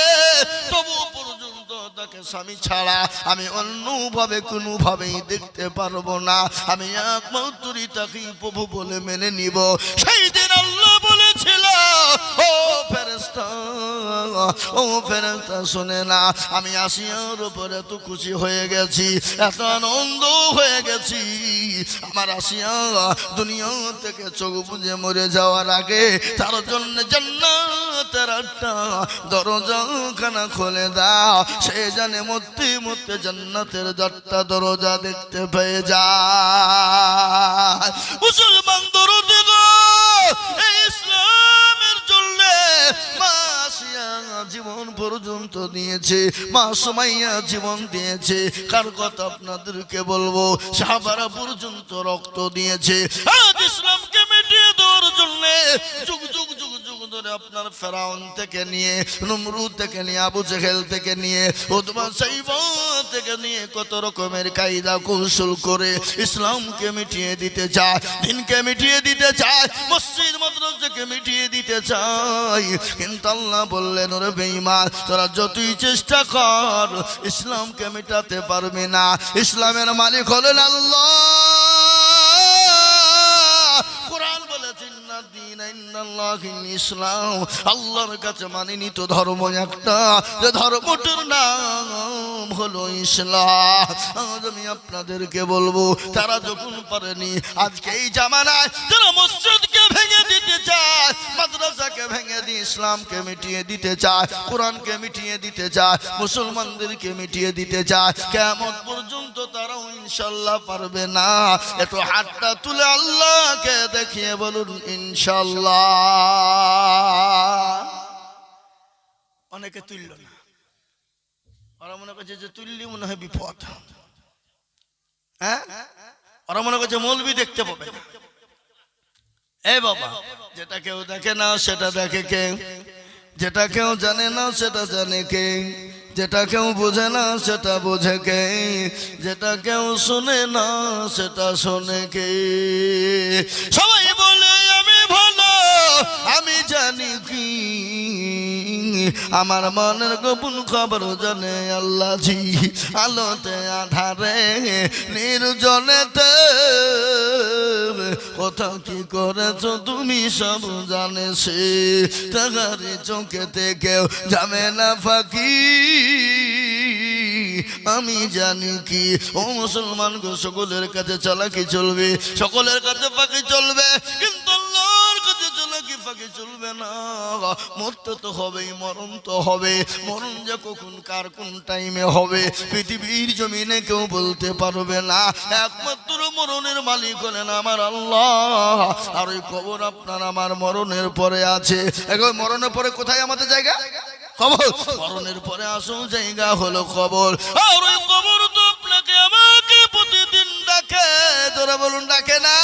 তবু পর্যন্ত তাকে স্বামী ছাড়া আমি অন্যভাবে কোনোভাবেই দেখতে পারবো না, আমি একমাত্রই তাকেই প্রভু বলে মেনে নিব। সেই দিন আল্লাহ বলেছিল, ও ফেরেশতা ফেরেশতা, ও ফেরেশতা শুনে না, আমি আসিয়ার উপরে এত খুশি হয়ে গেছি, এত আনন্দ হয়ে গেছি, আমার আসিয়া দুনিয়া থেকে চোখ বুজে মরে যাওয়ার আগে তার জন্য জান্নাতের একটা দরজা খানা খুলে দাও, সে জানে মরতে মরতে জান্নাতের 4টা দরজা দেখতে পেয়ে যায়। মুসলমান দরদি গো, এই ইসলামের জন্য মা আসিয়া জীবন পর্যন্ত দিয়েছে, মা সুমাইয়া জীবন দিয়েছে। কার কথা আপনাদেরকে বলবো, সাহাবারা পর্যন্ত রক্ত দিয়েছে আজ ইসলামকে মিটিয়ে দেওয়ার জন্য। যুগ যুগ যুগ যুগ ধরে আপনার ফেরাউন থেকে নিয়ে, নমরুদ থেকে নিয়ে, আবু জেহেল থেকে নিয়ে, উতবা সাইবা থেকে নিয়ে কত রকমের কায়দা কৌশল করে ইসলামকে মিটিয়ে দিতে চায়, দিনকে মিটিয়ে দিতে চায়, মসজিদ মাদ্রাসাকে মিটিয়ে দিতে চায়। কিন্তু আল্লাহ বললেন, ওরে বেঈমান, তোরা যতই চেষ্টা কর ইসলামকে মেটাতে পারবি না। ইসলামের মালিক হলেন আল্লাহ। কোরআন বলেছে ইসলাম, আল্লাহর কাছে মানিনীত ধর্ম একটা, যে ধর্মটার নাম হলো ইসলাম। আজ আমি আপনাদেরকে বলবো, তারা যখন পারেনি, আজকে এই জামানায় যারা মসজিদকে ভেঙে দিতে চায়, মাদ্রাসাকে ভেঙে দিয়ে ইসলামকে মিটিয়ে দিতে চায়, কোরআনকে মিটিয়ে দিতে চায়, মুসলমানদেরকে মিটিয়ে দিতে চায়, কিয়ামত পর্যন্ত তারাও ইনশাআল্লাহ পারবে না। একটু হাতটা তুলে আল্লাহকে দেখিয়ে বলুন ইনশাআল্লাহ। অনেকে তুলল না, ওরা মনে করছে যে তুললি মনে হয় বিপদ, হ্যাঁ, ওরা মনে করছে মৌলবি দেখতে পাবে না। এই বাবা, যেটা কেউ দেখে না সেটা দেখে কে, যেটা কেউ জানে না সেটা জানে কে, যেটা কেউ বোঝে না সেটা বোঝে কে, যেটা কেউ শোনে না সেটা শোনে কে। সবাই বলে আমি ভালো, আমি জানি কি, আমার মনের গোপন খবর জানে আল্লাহ জি। আলোতে আধারে নির্জনেতে কোথাও কি করেছো তুমি সব জানে সে, তাহারি চোখেতে কেউ যাবে না ফাঁকি, আমি জানি কি। ও মুসলমান গো, সকলের কাছে চালাকি চলবে, সকলের কাছে ফাঁকি চলবে, কিন্তু আল্লাহর কাছে চালাকি ফাঁকি চলবে না। মরতে তো হবেই, মরণ তো হবে, মরণ যে কখন কার কোন টাইমে হবে পৃথিবীর জমিনে কেউ বলতে পারবে না। একমাত্র মরণের মালিক হলেন আমার আল্লাহ। আর ওই কবর আপনার আমার মরণের পরে আছে। এখন মরণের পরে কোথায় আমাদের জায়গা? কবর। মরণের পরে আসল জায়গা হলো কবর। আর ওই কবর তো আপনাকে আমাকে প্রতিদিন ডাকে, তোরা বলুন ডাকে না?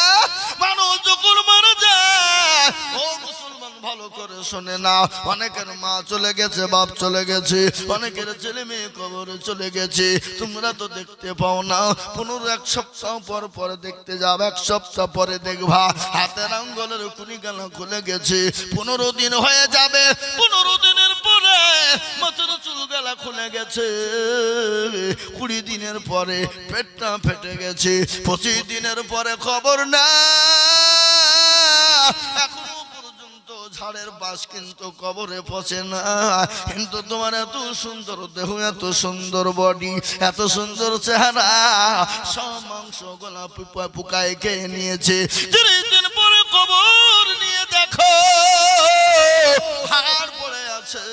মানুষ যখন মারা যায়, ও মুসলমান ভালো করে শোনে না, অনেকের মা চলে গেছে, বাপ চলে গেছে, অনেকের ছেলে মেয়ে কবরে চলে গেছে, তোমরা তো দেখতে পাও না। 15 সপ্তাহ পর পরে দেখতে যাও, 1 সপ্তাহ পরে দেখবা হাতের আঙ্গুলের কুড়িগালা খুলে গেছে। 15 দিন হয়ে যাবে, 15 দিনের পরে মাথার চুলগালা খুলে গেছে, 20 দিনের পরে পেটটা ফেটে গেছে, 25 দিনের পরে খবর না। এখনো পর্যন্ত ঝাড়ের বাস কিন্তু কবরে পচে না। কিন্তু তোমার এত সুন্দর দেহ, এত সুন্দর বডি, এত সুন্দর চেহারা, সব মাংস গলা পোকায় খেয়ে নিয়েছে। 30 দিন পরে কবর নিয়ে দেখো হাড় পড়ে আছে,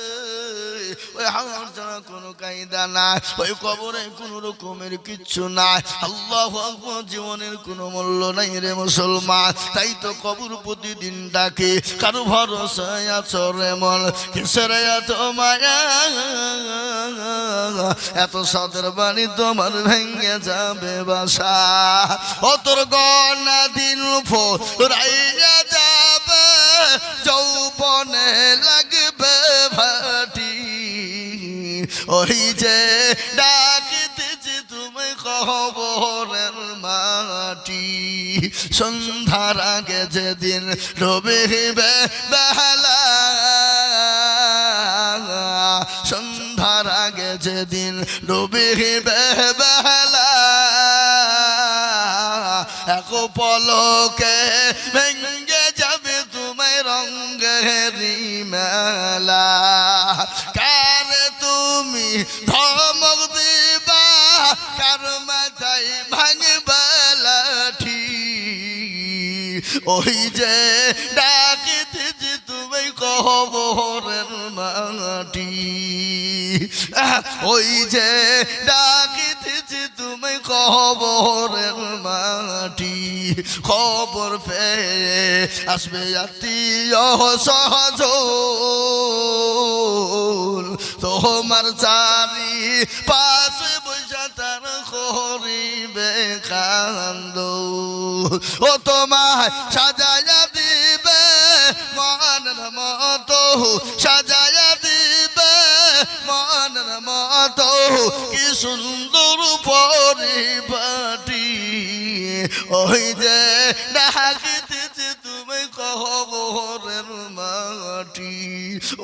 ওই হাড় ছাড়া কোনো কায়দা নাই, ওই কবরে কোনো রকমের কিচ্ছু নাই। আল্লাহু আকবার, জীবনের কোনো মূল্য নাই রে মুসলমান। তাই তো কবর প্রতিদিন ডাকে, কারো ভরসায় আছো রে মন, কিসের এত মায়া, এত সাদের বাড়ি তোমার ভেঙে যাবে বাসা, ও তোর গনা দিন ফুরাইয়া যাবে, যৌবনে লাগবে ভাটি, ওই যে ডাকিতেছি তুমি কবরের মাটি। সন্ধ্যার আগে যেদিন ডুবিবে বেলা, সন্ধ্যার আগে যেদিন ডুবিবে বেলা, এক পলকে ভেঙে যাবে তোমার রঙেরি মেলা, কারে তুমি ধমক দিবা, কার মাথায় ভাঙবা লাঠি, ওই যে ডাকিতেছি তুমি কবরের মাটি, ওই যে ডাকিতেছি তুমি কবরের মাটি, খবর পেয়ে আসবে আত্মীয় সহজল, তোমার চারি পাশে বসে তার করিবে কান্দ, ও তোমায় সাজায়া দিবে মনের মতো, সাজায়া দিবে মনের মতো, কি সুন্দর পরিপাটি, ওই যে ডাকিতেছে তুমি কবরের মাটি।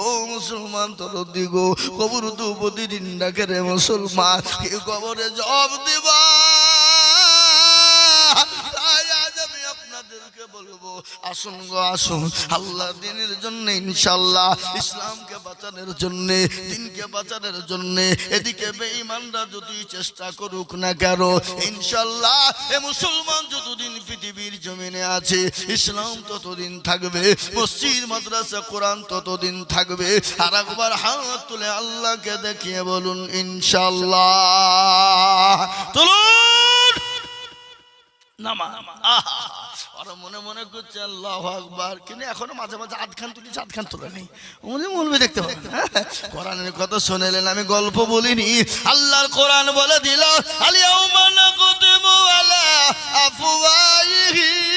ও মুসলমান তোর দিগো, কবর তো প্রতিদিন ডাকে রে মুসলমান, কি কবরে জবাব দিবা? বলবো আসুন গো আসুন, আল্লাহ দিনের জন্য ইনশাআল্লাহ, ইসলামকে বাঁচানোর জন্য, দিনকে বাঁচানোর জন্য এদিকে বেঈমানরা যদি চেষ্টা করুক না কেন, ইনশাআল্লাহ এ মুসলমান যতদিন পৃথিবীর জমিনে আছে ইসলাম ততদিন থাকবে, মসজিদ মাদ্রাসা কোরআন ততদিন থাকবে। আর একবার হাত তুলে আল্লাহকে দেখিয়ে বলুন ইনশাআল্লাহ। তুলুন নামা। আর মনে মনে করছে আল্লাহু আকবার, কিন্তু এখনো মাঝে মাঝে আধখান তুলিছে, আধখান তোলা নেই, উনি বলবে দেখতে পাবেন। কোরআনের কথা শুনেলেন, আমি গল্প বলিনি, আল্লাহর কোরআন বলে দিল আলিয়াউমা নাকতিমু আলা আফওয়াহিহিম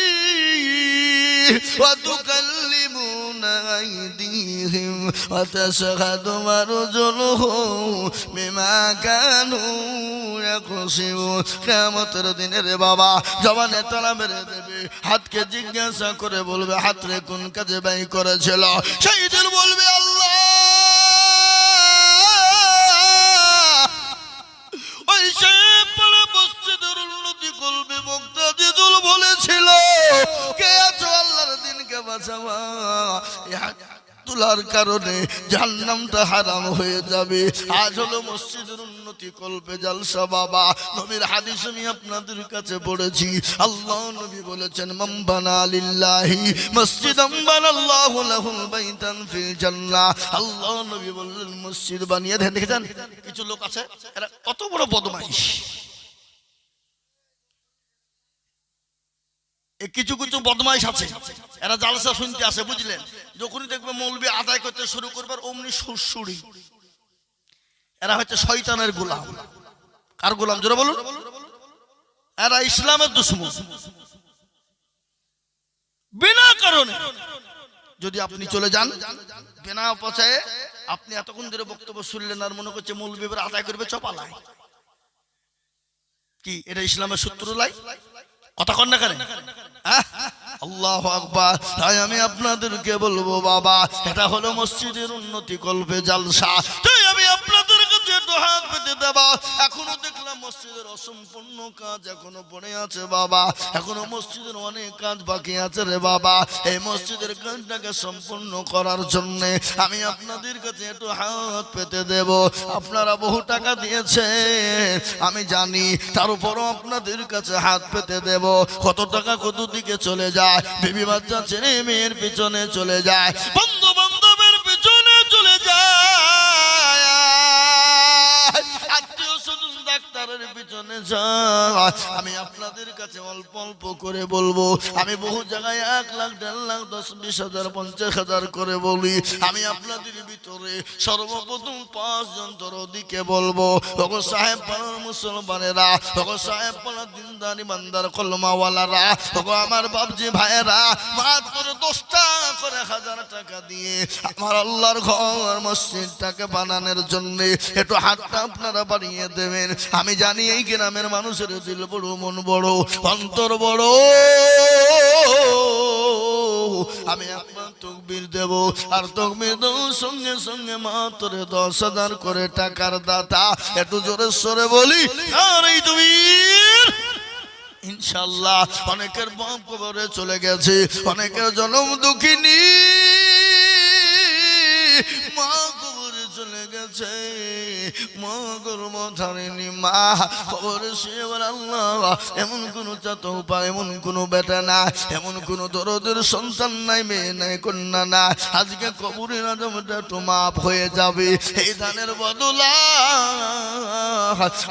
ওয়া তুকাল্লিমুনা আইদিহিম ওয়া তাশহাদু আরজুলুহুম বিমা কানু ইয়াকসিবুন। কিয়ামতের দিনে রে বাবা জবানে তালা মেরে দেবে, হাতকে জিজ্ঞাসা করে বলবে হাত রে কোন কাজে ব্যয় করেছিল, সেই দিন বলবে আল্লাহ, ওই সে পরে মসজিদের উন্নতি করবে মুক্তাদিদুল বলেছিল, কে আছো আল্লাহর দিনকে বাঁচাবা, তোলার কারণে জাহান্নামটা হারাম হয়ে যাবে। আজ হলো মসজিদের উন্নতি কল্পে জালসা বাবা, নবীর হাদিস আমি আপনাদের কাছে পড়েছি, আল্লাহ নবী বলেছেন মান বানা লিল্লাহি মসজিদান বানাল্লাহু লাহুল বাইতান ফিল জান্নাহ। আল্লাহ নবী বললেন মসজিদ বানিয়ে দেন। দেখেছেন কিছু লোক আছে এরা কত বড় বদমাইশ, কিছু কিছু বদমাইশ আছে, এরা জালসা শুনতে আসে, বুঝলেন, যখনই দেখবে মৌলবি আদায় করতে শুরু করবার অমনি সুরসুরি, এরা হচ্ছে শয়তানের গোলাম। কার গোলাম জোরে বলুন? এরা ইসলামের দুশমন। বিনা কারণে যদি আপনি চলে যান, বিনা পচায়ে আপনি এতক্ষণ ধরে বক্তব্য শুনলেন আর মনে করছে মৌলবি এবার আদায় করবে চপালায়, কি এটা ইসলামের শত্রু লাই? কথা কন না কেন? আল্লাহু আকবার। তাই আমি আপনাদেরকে বলবো বাবা, এটা হলো মসজিদের উন্নতি কল্পে জালসা, তাই আমি আপনাদের কাছে একটু হাত পেতে দেবা। এখনো দেখলাম মসজিদের অসম্পূর্ণ কাজ এখনো পড়ে আছে বাবা, এখনো মসজিদের অনেক কাজ বাকি আছে রে বাবা। এই মসজিদের কাজটাকে সম্পূর্ণ করার জন্য আমি আপনাদের কাছে একটু হাত পেতে দেব। আপনারা বহু টাকা দিয়েছেন আমি জানি, তার উপরও আপনাদের কাছে হাত পেতে দেব। কত টাকা কত দিকে চলে যায়, বিবি বাচ্চা ছেলে মেয়ের পিছনে চলে যায়, বন্ধু বান্ধবের পিছনে চলে যায়, আত্মীয় স্বজন ডাক্তারের পিছনে যায়। আমি আপনাদের কাছে অল্প অল্প করে বলবো, আমি বহু জায়গায় 1 লাখ 1.5 লাখ 10-20 হাজার 50 হাজার করে বলি। আমি আপনাদের ভিতরে সর্বপ্রথম 5 জন দরদিকে বলবো, ওগো সাহেব পাড়ার মুসলমানেরা, ওগো সাহেব পাড়ার দিনদার ইমানদার কলমাওয়ালারা, ওগো আমার বাপজি ভাইয়েরা, মাত্র 10 টাকা করে 1000 টাকা দিয়ে আমার আল্লাহর ঘর মসজিদটাকে বানানোর জন্য একটু হাতটা আপনারা বাড়িয়ে দেবেন। আমি জানি এই গ্রামের মানুষের দিল বড়, মন বড়, অন্তর বড়। আমি আপনার তকবীর দেব, আর তকবীর দেওয়ার সঙ্গে সঙ্গে মাত্র 10,000 করে টাকার দাতা একটু জোরে সরে বলি আর এই তকবীর। ইনশাআল্লাহ অনেকের বাপ কবরে চলে গেছে, অনেকের জনম দুঃখিনী গেছে মা গর্ভ ধারিনি মা খবর সে বলে আল্লাহ এমন কোন চাতপা এমন কোন বেটা না এমন কোন দরদের সন্তান নাই মেয়ে নাই কন্যা না আজকে কবরের আজমটা একটু মাপ হয়ে যাবে এই দানের বদলা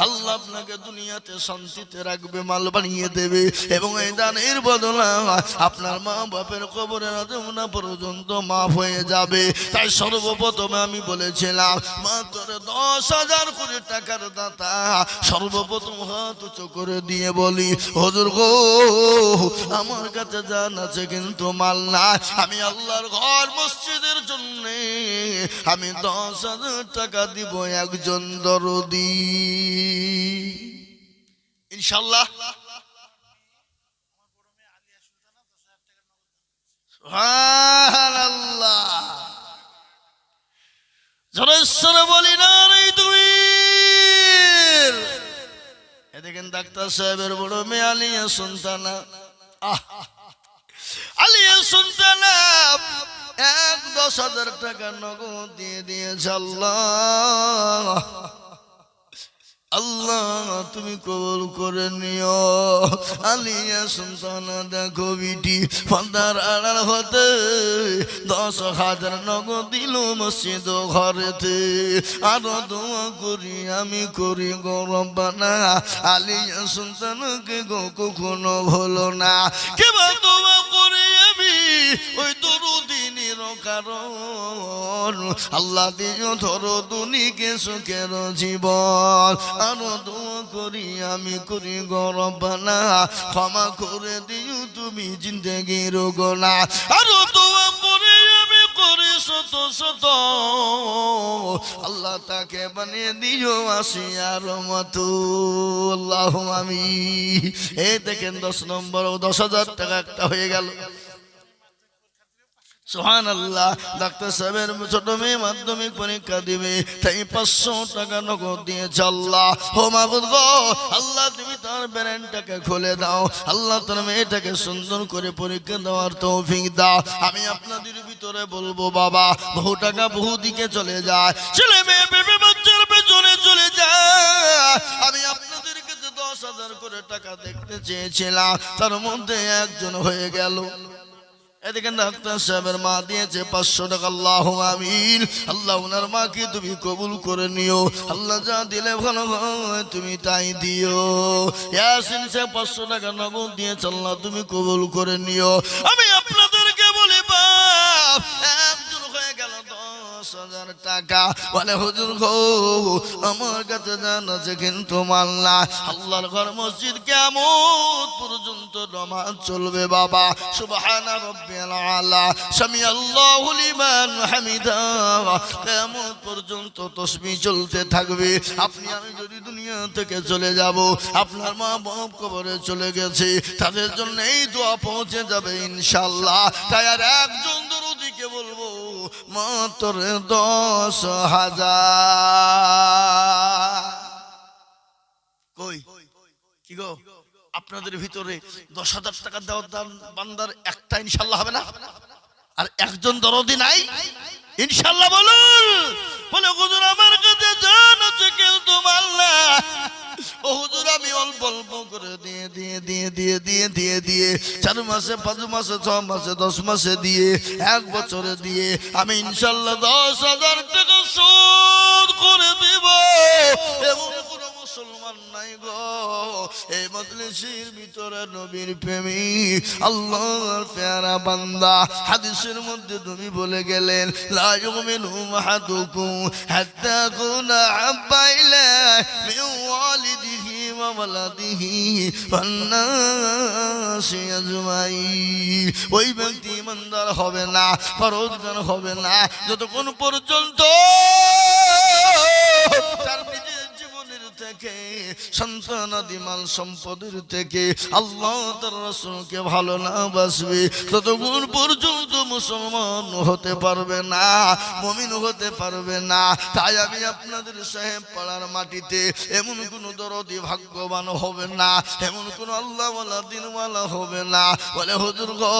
আল্লাহ আপনাকে দুনিয়াতে শান্তিতে রাখবে মাল বানিয়ে দেবে এবং এই দানের বদলা আপনার মা বাপের কবরের আজমনা পর্যন্ত মাপ হয়ে যাবে তাই সর্বপ্রথমে আমি বলেছিলাম মাত্র 10,000 করে টাকার দাতা সর্বপ্রথম হাত উঁচু করে দিয়ে বলি হুজুর গো আমার কাছে জান আছে কিন্তু মাল না আমি আল্লাহর ঘর মসজিদের জন্য আমি 10,000 টাকা দিব একজন দরদি ইনশাআল্লাহ সুবহানাল্লাহ জোরে বলি না রে তুমি দেখেন ডাক্তার সাহেবের বড় মেয়ে আলিয়া সুলতানা আলিয়া সুলতানা 10,000 টাকা নগদ দিয়ে দিয়েছে আল্লাহ আল্লাহ তুমি কবুল করে নিও আলিয়া সুলতানা দেখো বিটি পর্দার আড়াল হতে 10,000 নগদ দিল মসজিদ ঘরেতে আরো দোয়া করি আমি করি গো রব্বানা আলিয়া সুলতানাকে গো কখনো ভুলো না কেবল দোয়া করি আমি ওই দরুদিনীর কারণ আল্লাহ দিও ধরো দুনিকে সুখের জীবন আরো দোয়া করি আমি করি গো রব্বানা ক্ষমা করে দিও তুমি জিন্দেগির গুনাহ আরো দোয়া করি আমি করি শত শত আল্লাহ তাকে বানিয়ে দিও আসিয়ার মতো আল্লাহুম্মা আমিন এই দেখেন 10 নম্বর 10,000 টাকা একটা হয়ে গেল সুবহানাল্লাহ ডাক্তার সাহেবের ছোট মেয়ে মাধ্যমিক পরীক্ষা দিবে তাই 500 টাকা নগদ দিয়েছে আল্লাহ ও মাবুদ গো আল্লাহ তুমি তার ব্রেনটাকে খুলে দাও আল্লাহ তার মেয়েটাকে সুন্দর করে পরীক্ষা দেওয়ার তৌফিক দাও আমি আপনাদের ভিতরে বলবো বাবা বহু টাকা বহু দিকে চলে যায় ছেলে মেয়ে বেবি বাচ্চার পেছনে চলে যায় আমি আপনাদের কাছে 10,000 করে টাকা দেখতে চেয়েছিলাম তার মধ্যে একজন হয়ে গেল এদিকে ডাক্তার সাহেবের মা দিয়েছে 500 টাকা আল্লাহুম্মা আমিন আল্লাহ ওনার মাকে তুমি কবুল করে নিও আল্লাহ যা দিলে ভালো হয় তুমি তাই দিও ইয়াসিন সাহেব 500 টাকা নগদ দিয়েছে আল্লাহ তুমি কবুল করে নিও আমি আপনাদেরকে বলি বাপ একজন হয়ে গেল 10,000 টাকা বলে হুজুর গো আমার কাছে জান আছে কিন্তু মাল না আল্লাহর ঘর মসজিদ কিয়ামত পর্যন্ত নামাজ চলবে বাবা সুবহানা রাব্বিয়াল আলা সামি আল্লাহু লিমান হামিদা কিয়ামত পর্যন্ত তাসবিহ চলতে থাকবে আপনি আমি যদি দুনিয়া থেকে চলে যাব আপনার মা বাপ কবরে চলে গেছে তাদের জন্য এই দোয়া পৌঁছে যাবে ইনশাআল্লাহ তাই আর একজন দরুদিকে বলবো মাত্র 10,000 কই কি গো আপনাদের ভিতরে 10,000 টাকা দেওয়ার বান্দার একটা ইনশাআল্লাহ হবে না আর একজন দরদি নাই ইনশাআল্লাহ বলুন বলে হুজুর আমার কাছে জান আছে কিন্তু মাল না ও হুজুর আমি অল্প অল্প করে দিয়ে 4 মাসে 5 মাসে 6 মাসে 10 মাসে দিয়ে 1 বছরে দিয়ে আমি ইনশাআল্লাহ 10,000 টাকা শোধ করে দেব এমন কোন মুসলমান নাই গো এই মজলিসের ভিতরে নবীর প্রেমিক আল্লাহর প্যারা বান্দা হাদিসের মধ্যে তুমি বলে গেলেন লা ইউমিনু আহাদুকুম হাত্তা কুনা হাব্বা ইলাইহি মিন ওয়ালিদিহি ওয়া ওয়ালাদিহি ওয়ান নাসি আজমাইন ওই ব্যক্তি ইমানদার হবে না পরহেজগার হবে না যতক্ষণ পর্যন্ত তার নিজের জীবনের থেকে সন্তানাদি মাল সম্পদের থেকে আল্লাহ তার রাসূলকে ভালো না বাসবে ততক্ষণ পর্যন্ত মুসলমান হতে পারবে না মুমিন হতে পারবে না তাই আমি আপনাদের সাহেব পাড়ার মাটিতে এমন কোন দরদি ভাগ্যবান হবে না এমন কোন আল্লাহওয়ালা দিনওয়ালা হবে না বলে হুজুর গো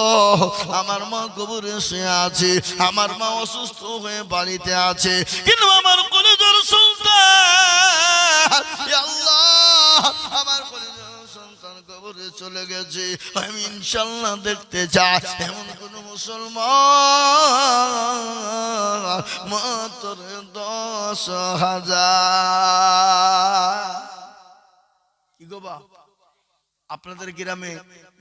আমার মা কবরে শুয়ে আছে আমার মা অসুস্থ হয়ে বাড়িতে আছে কিন্তু আমার কলেজের সন্তান আল্লাহ আমার সন্তান কবরে চলে গেছে, আমি ইনশাআল্লাহ দেখতে চাই এমন কোন মুসলমান মাত্র 10,000। কি গো বাপ, আপনাদের গ্রামে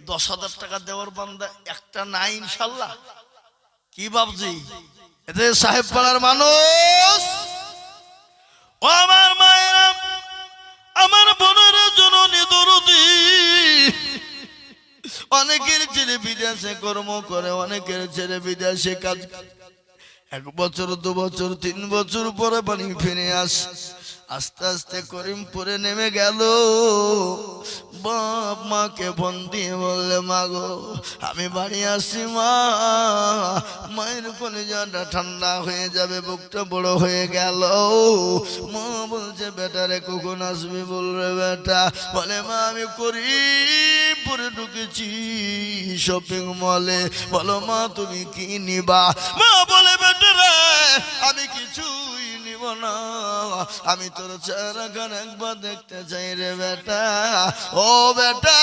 10,000 টাকা দেওয়ার বান্দা একটা নাই ইনশাআল্লাহ? কি বাবজি, এদের সাহেব পাড়ার মানুষ, ও আমার মায়েরা, আমার বোনের জননী দরদি, অনেকের ছেলে বিদেশে কর্ম করে, অনেকের ছেলে বিদেশে কাজ, 1 বছর 2 বছর 3 বছর পরে বাড়ি ফিরে আসে। আস্তে আস্তে করিমপুরে নেমে গেল, বাপ মাকে ফোন দিয়ে বললে, মা গো আমি বাড়ি আসছি মা। মায়ের কলিজাটা ঠান্ডা হয়ে যাবে, বুকটা বড় হয়ে গেল। মা বলছে, বেটা রে কখন আসবি? বলবে বেটা, বলে মা আমি করিমপুরে ঢুকেছি শপিং মলে। বলো মা তুমি কি নিবা? মা বলে, বেটা রে আমি কিছুই নিব না, আমি তোর চেহারাখান একবার দেখতে চাই রে বেটা। ও বেটা,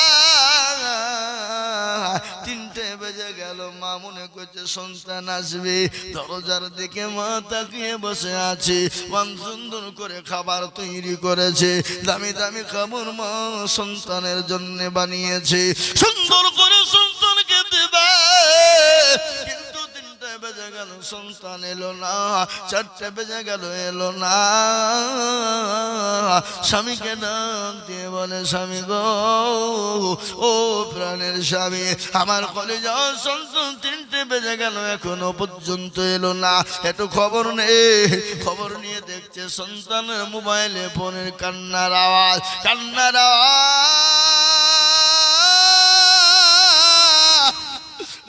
3টে বেজে গেল, মা মনে করছে সন্তান আসবে। দরজার দিকে মা তাকিয়ে বসে আছে, মান সুন্দর করে খাবার তৈরি করেছে, দামি দামি খাবার মা সন্তানের জন্য বানিয়েছে, সুন্দর করে সন্তানকে দেবে। কিন্তু 3টে বেজে গেল, সন্তান এলো না। 4টে বেজে গেল, এলো না। স্বামীকে ডাক দিয়ে বলে, স্বামী গো, ও প্রাণের স্বামী, আমার কলিজার সন্তান 3টে বেজে গেল, এখনো পর্যন্ত এলো না, একটু খবর নেই। খবর নিয়ে দেখছে সন্তানের মোবাইলে ফোনের কান্নার আওয়াজ, কান্নার আওয়াজ।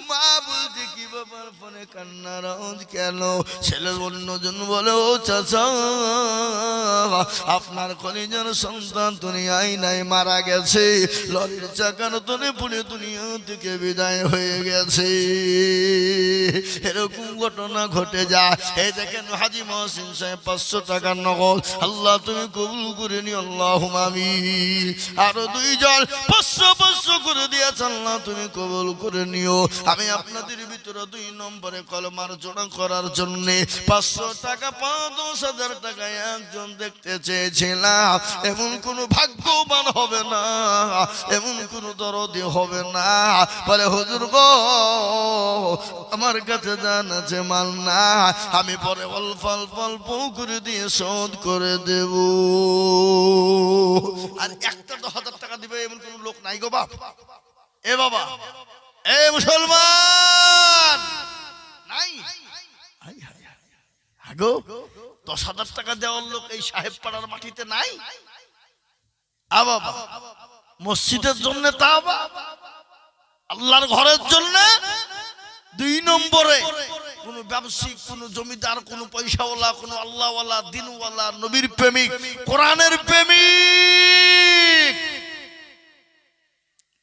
মা বলছে, কি বাবার ফোনে কান্নার আওয়াজ কেন? ছেলে অন্যজন বলে, ও চাচা আপনার কলিজার সন্তান দুনিয়ায় নাই, মারা গেছে, লরির চাকার তলে পুড়ে দুনিয়া থেকে বিদায় হয়ে গেছে। এরকম ঘটনা ঘটে যায়। এই দেখেন হাজী মহসিন সাহেব 500 টাকা নগদ, আল্লাহ তুমি কবুল করে নিও, আল্লাহুম্মা আমিন। আরো 2 জন 500 করে দিয়েছে, আল্লাহ তুমি কবুল করে নিও। আমি আপনাদের ভিতরে 2 নম্বরে কলমার জোড়া করার জন্য 500 টাকা 10,000 টাকা একজন দেখতে চেয়েছিলাম। এমন কোন ভাগ্যবান হবে না, এমন কোন দরদি হবে না, বলে হুজুর গো আমার কাছে জান আছে, মাল না, আমি পরে অল্প অল্প অল্প করে দিয়ে শোধ করে দেব। আর একটা 10,000 টাকা দিবে এমন কোন লোক নাই গো বাপ। এ বাবা, এ মুসলমান নাই। আগো 10,000 টাকা দেওয়ার লোক এই সাহেব পাড়ার মাটিতে নাই। বাবা, মসজিদের জন্য, তা আল্লাহর ঘরের জন্য 2 নম্বরে কোন ব্যবসায়িক, কোন জমিদার, কোন পয়সাওয়ালা, কোন আল্লাহওয়ালা, দিনওয়ালা, নবীর প্রেমিক, কোরআনের প্রেমিক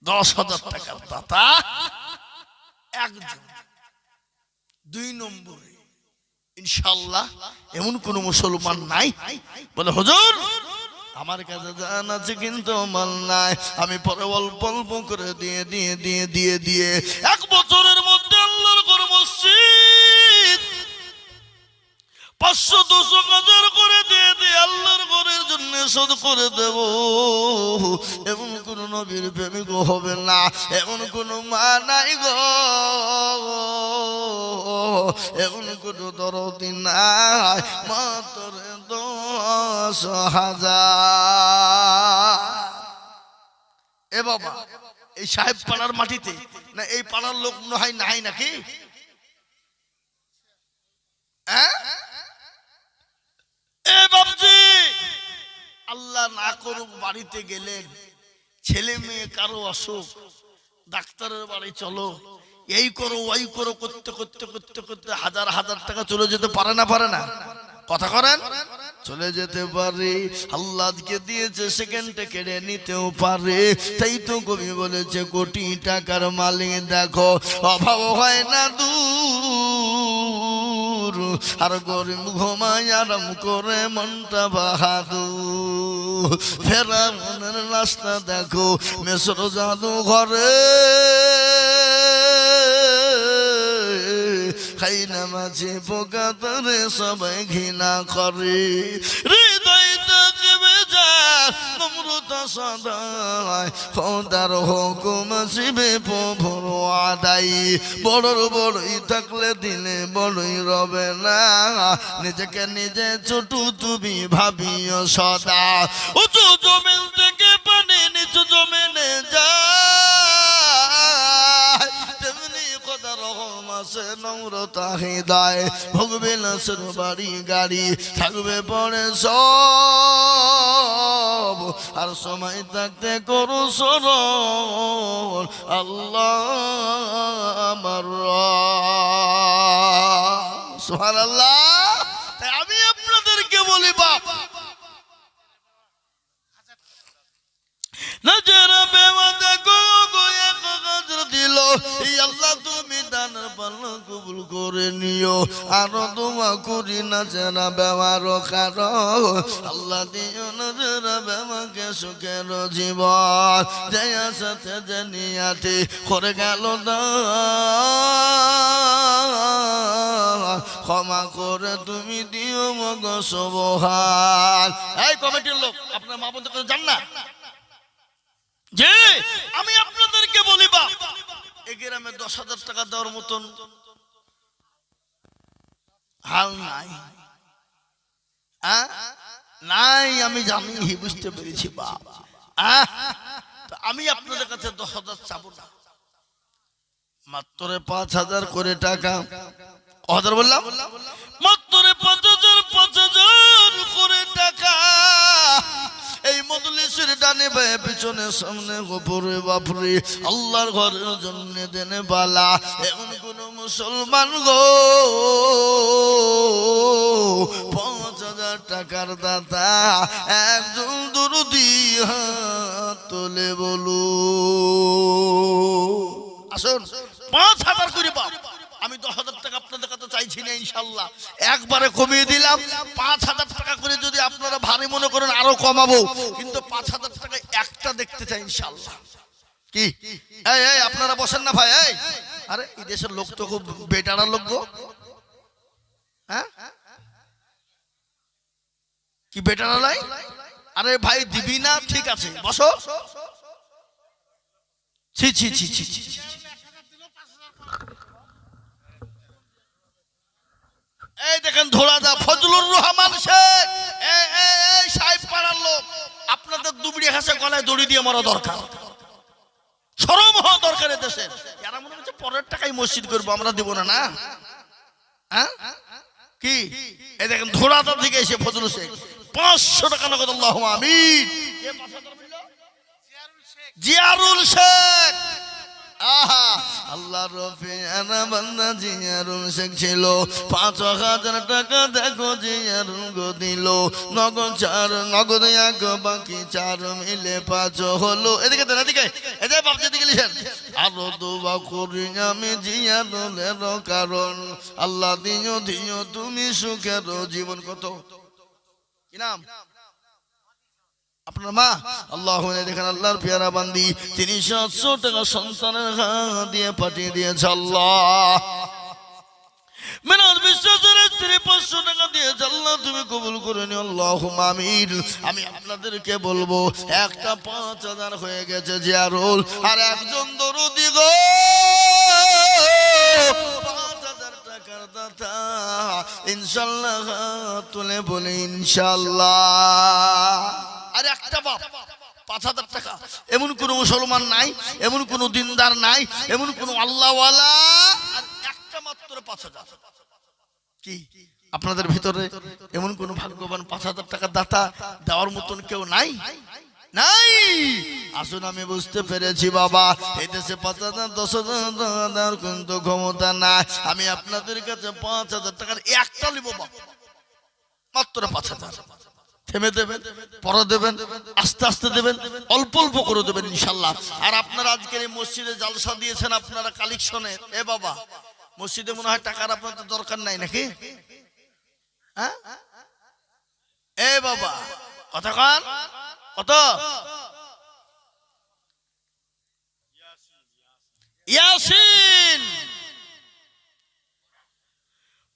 10,000 টাকার দাতা একজন। 2 নম্বরে ইনশাআল্লাহ এমন কোন মুসলমান নাই বলে, হুজুর আমার কাছে জান আছে কিন্তু মাল নাই, আমি পরে অল্প অল্প করে দিয়ে দিয়ে দিয়ে দিয়ে দিয়ে 1 বছরের মধ্যে আল্লাহর ঘর মসজিদ 500 200 হাজার করে দিয়ে দিয়ে আল্লাহর ঘরের জন্য শোধ করে দেব। এমন কোন নবীর প্রেমিক হবে না, এমন কোন মা নাই গো, এমন কোন দরদি নাই, মাত্র 10,000। এ বাবা, এই সাহেব পাড়ার মাটিতে না এই পাড়ার লোক নয় নাই নাকি? এ বাবজি, আল্লাহ না করুক বাড়িতে গেলেন, ছেলে মেয়ে কারো অসুখ, ডাক্তারের বাড়ি চলো, এই করো ওই করো করতে করতে করতে করতে হাজার হাজার টাকা চলে যেতে পারে না? পারে না? কথা করেন, চলে যেতে পারে। আল্লাহকে দিয়েছে, সেকেন্ডে কেড়ে নিতেও পারে। তাই তো কবি বলেছে, কোটি টাকার মালিক দেখো অভাব হয় না দূর, আর গরিব ঘুমায় আরাম করে মনটা বাহাদুর। ফেরাউনের রাস্তা দেখো মিশর জাদু ঘরে, খাইনা মাঝে পোকা তারে সবাই ঘৃণা করে। হৃদয়টা কেবে যায় নম্রতা সদায়, খোদার হুকুম শিবে প্রভুর আদায়। বড়র বড়ই থাকলে দিলে বড়ই রবে না, নিজেকে নিজে ছোট তুমি ভাবিও সদা। উঁচু জমিন থেকে পানি নিচু জমিনে যায়, তেমনি কথা রকম আছে নম্রতা হৃদয়। ভোগবে নাসের বাড়ি গাড়ি থাকবে পরে সব, আর সময় থাকতে করো স্মরণ আল্লাহ আমার রব। সুবহানাল্লাহ। তাই আমি আপনাদেরকে বলি বাপ, নজর বেওয়াদা গো গো এক গজর দিল, এই আল্লাহ তুমি দান পাল্লা কবুল করে নিও। আরো দোয়া করি নজর বেওয়ার কারো, আল্লাহ দিও নজর বেওয়াকে সুখের জীবন। জয়া সাথে জানিয়াতে করে গেল না, ক্ষমা করে তুমি দিও মগ সুবহান। এই কমিটির লোক আপনার মা বোনদের কাছে যান না যে আমি আপনাদেরকে বলি বা এই গ্রামে 10,000 টাকা দেওয়ার মতন হাল নাই, নাই আমি জানি, বুঝতে পেরেছি বাপ। আমি আপনাদের কাছে 10,000 চাবো না, মাত্র 5,000 করে টাকা। কত বললাম? মাত্র 5,000 করে টাকা। এই মজলিসের ডানে বায়ে পিছনে সামনে গোপরে বাপরে আল্লাহর ঘরের জন্য দেনে বালা। এমন কোন মুসলমান গো 5,000 টাকার দাতা একজন দরদি হাত তোলে বলু। আসুন 5,000 করে বাপ। আমি 10,000 টাকা আপনাদের কাছে চাইছি না, ইনশাল্লাহ একবারে কমিয়ে দিলাম। 5,000 টাকা করে যদি আপনারা ভারী মনে করেন আরো কমাবো, কিন্তু 5,000 টাকা একটা দেখতে চাই ইনশাল্লাহ। কি এই আপনারা বসেন না ভাই? আরে এই দেশের লোক তো খুব বেটারা লোক গো। হ্যাঁ কি বেটারা লাই? আরে ভাই দিবি না, ঠিক আছে বসো। ছি ছি ছি ছি ছি, এই দেখেন ধোলাদা ফজলুর রহমান শেখ, এই সাহেব পাড়ার লোক। আপনাদের দুবড়ি হাসে গলায় দড়ি দিয়ে মারা দরকার, শরম হওয়া দরকার দেশের। এরা মনে হচ্ছে পরের টাকাই মসজিদ করবো, আমরা দেবো না। না কি এই দেখেন ধোলাদা থেকে এসে ফজলুর শেখ 500 টাকা নগদ। আল্লাহুম্মা আমিন। জিয়ারুল শেখ, আহা আল্লাহ রফিয়ানা বান্দা জিয়ারুল শেখ ছিল। 5,000 টাকা দেখো জিয়ারুল গো দিল। নগদ 4, নগদ 1, বাকি 4 মিলে 5 হলো। এদিকে দেন, এদিকে এই যে বাপ যেদিকে লিখেন। আরো দোয়া করি আমি জিয়ারুলের কারণ আল্লাহ দিও দিও তুমি সুখের জীবন। কত কি নাম আপনার মা? আল্লাহ দেখেন আল্লাহর পেয়ারা বান্দি, তিনি 700 টাকা সন্তানের হাত দিয়ে পাঠিয়ে দিয়েছে। আল্লাহ মেরাজ বিশ্বাসের স্ত্রী 500 টাকা দিয়েছে। আল্লাহ তুমি কবুল করে নিও। আল্লাহুম্মা আমিন। আমি আপনাদেরকে বলবো একটা 5,000 হয়ে গেছে জিয়ারুল, আর একজন দরদি গো 5,000 টাকার দাতা ইনশাআল্লাহ তুলে বলে ইনশাআল্লাহ। আর একটা বাপ 5,000 টাকা, এমন কোন মুসলমান নাই, এমন কোন দিনদার নাই, এমন কোন আল্লাহওয়ালা, আর একটা মাত্র 5,000। কি আপনাদের ভিতরে এমন কোন ভাগ্যবান 5,000 টাকা দাতা দেওয়ার মতন কেউ নাই? নাই। আসুন আমি বুঝতে পেরেছি বাবা, এই দেশে 5,000 10,000 কিন্তু ক্ষমতা নাই। আমি আপনাদের কাছে 5,000 টাকার একটা নিব বাবা, মাত্র 5,000। থেমে দেবেন, পরে দেবেন, আস্তে আস্তে দেবেন, অল্প অল্প করে দেবেন ইনশাল্লাহ। আর আপনারা আজকের এই মসজিদে জালসা দিয়েছেন আপনারা কালেকশনে, এ বাবা মসজিদে মনে হয় টাকার আপনাদের দরকার নাই নাকি? হ্যাঁ এ বাবা কথা কন কত ইয়াসিন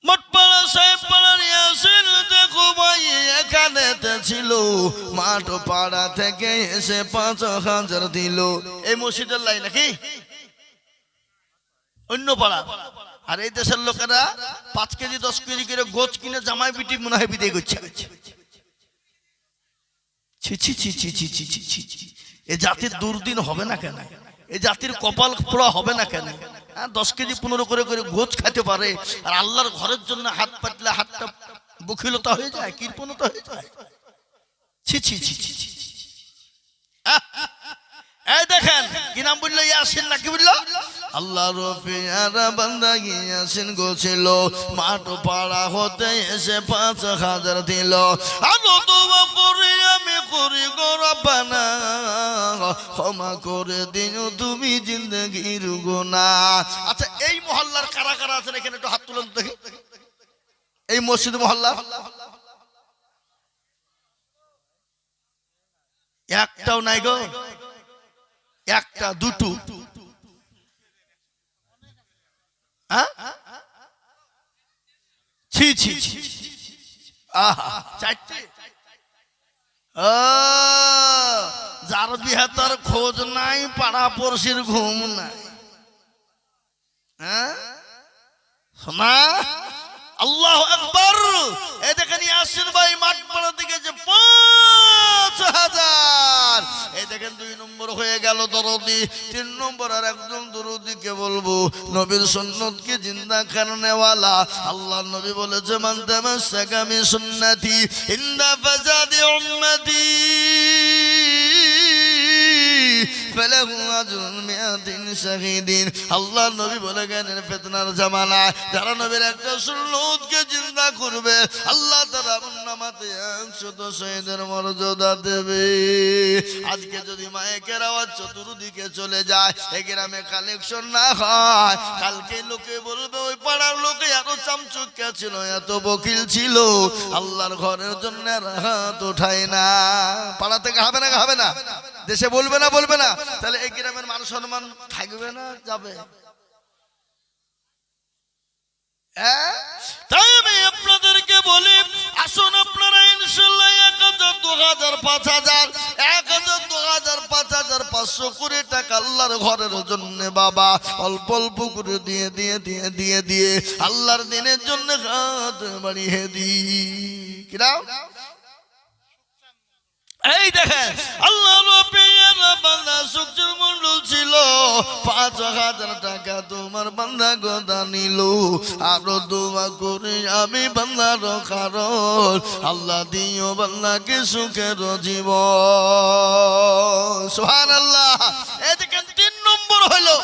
মঠপাড়া সাহেব পাড়ার ইয়াসিন দেখো ভাই এখানেতে ছিল মাঠ পাড়া থেকে এসে ৫,০০০ দিল এই মসজিদের লাই নাকি অন্য পাড়া আর এই দেশের লোকেরা ৫ কেজি ১০ কেজি করে গোছ কিনে জামাই বিটি মনে হয় বিদায় করছে ছি ছি ছি ছি ছি ছি ছি ছি ছি এ জাতির দুর্দিন হবে না কেন এই জাতির কপাল পোড়া হবে না কেন ১০ কেজি ১৫ করে করে গোছ খেতে পারে আর আল্লাহর ঘরের জন্য হাত পাতলে হাতটা বখিলতা হয়ে যায় কৃপণতা হয়ে যায় ছি ছি ছি ছি ছি এই দেখেন কি নাম বললো ইয়াসিন নাকি বললো আল্লাহর পেয়ারা বান্দা ইয়াসিন গোছিল মাঠ পাড়া হতে এসে ৫,০০০ দিল আলো দোয়া করে আমি করি গো রব্বানা ক্ষমা করে দিও তুমি জিন্দেগির গুনাহ আচ্ছা এই মহল্লার কারা কারা আছেন এখানে একটু হাত তুলুন দেখি এই মসজিদ মহল্লা একটাও নাই গো একটা দুটো ছি ছি আহা চারটে যার বিহাতার খোঁজ নাই পাড়া পড়শির ঘুম নাই হ্যাঁ শোনা আল্লাহু আকবার এই দেখেন ইয়াসিন ভাই মাঠ পাড়া দিকে যে ৫,০০০ এই দেখেন ২ নম্বর হয়ে গেল দরদি ৩ নম্বর আর একজন দরদিকে বলবো নবীর সুন্নতকে জিন্দা করনে ওয়ালা আল্লাহর নবী বলেছে মান তামাসসাকা বি সুন্নতি ইন্দা ফাসাদি উম্মতি ফালাহু আজরুন মিআতিন শাহীদিন আল্লাহর নবী বলে গেলেন ফিতনার জামানায় যারা নবীর একটা সুন্নতকে জিন্দা করবে আল্লাহ তাআলা আমন্নামাতে ১০০ শহীদের মর্যাদা দেবে আজকে যদি মাইকের আওয়াজ চতুর্দিকে চলে যায় এই গ্রামে কালেকশন না হয় কালকে লোকে বলবে ওই পাড়ার লোকে এত চামচুক্কা ছিল এত বকিল ছিল আল্লাহর ঘরের জন্য হাত ওঠায় না পাড়া থেকে হবে না দেশে বলবে না তাহলে এই গ্রামের মান সম্মান থাকবে না যাবে তাই আমি আপনাদেরকে বলি আসুন আপনারা ইনশাআল্লাহ ১,০০০ ২,০০০ ৫,০০০ ১,০০০ ২,০০০ ৫,০০০ ৫০০ করে টাকা আল্লাহর ঘরের জন্য বাবা অল্প অল্প করে দিয়ে আল্লাহর দিনের জন্য হাত বাড়িয়ে দিই কিনা এই দেখেন আল্লাহর পেয়ারা বান্দা সুখের মন্ডল ছিল ৫,০০০ টাকা তোমার বান্দা গোদা নিল আরো দোয়া করে আমি বান্দার কারণ আল্লাহ দিও বান্দাকে সুখের জীবন সুবহানাল্লাহ এই দেখেন ৩ নম্বর হলো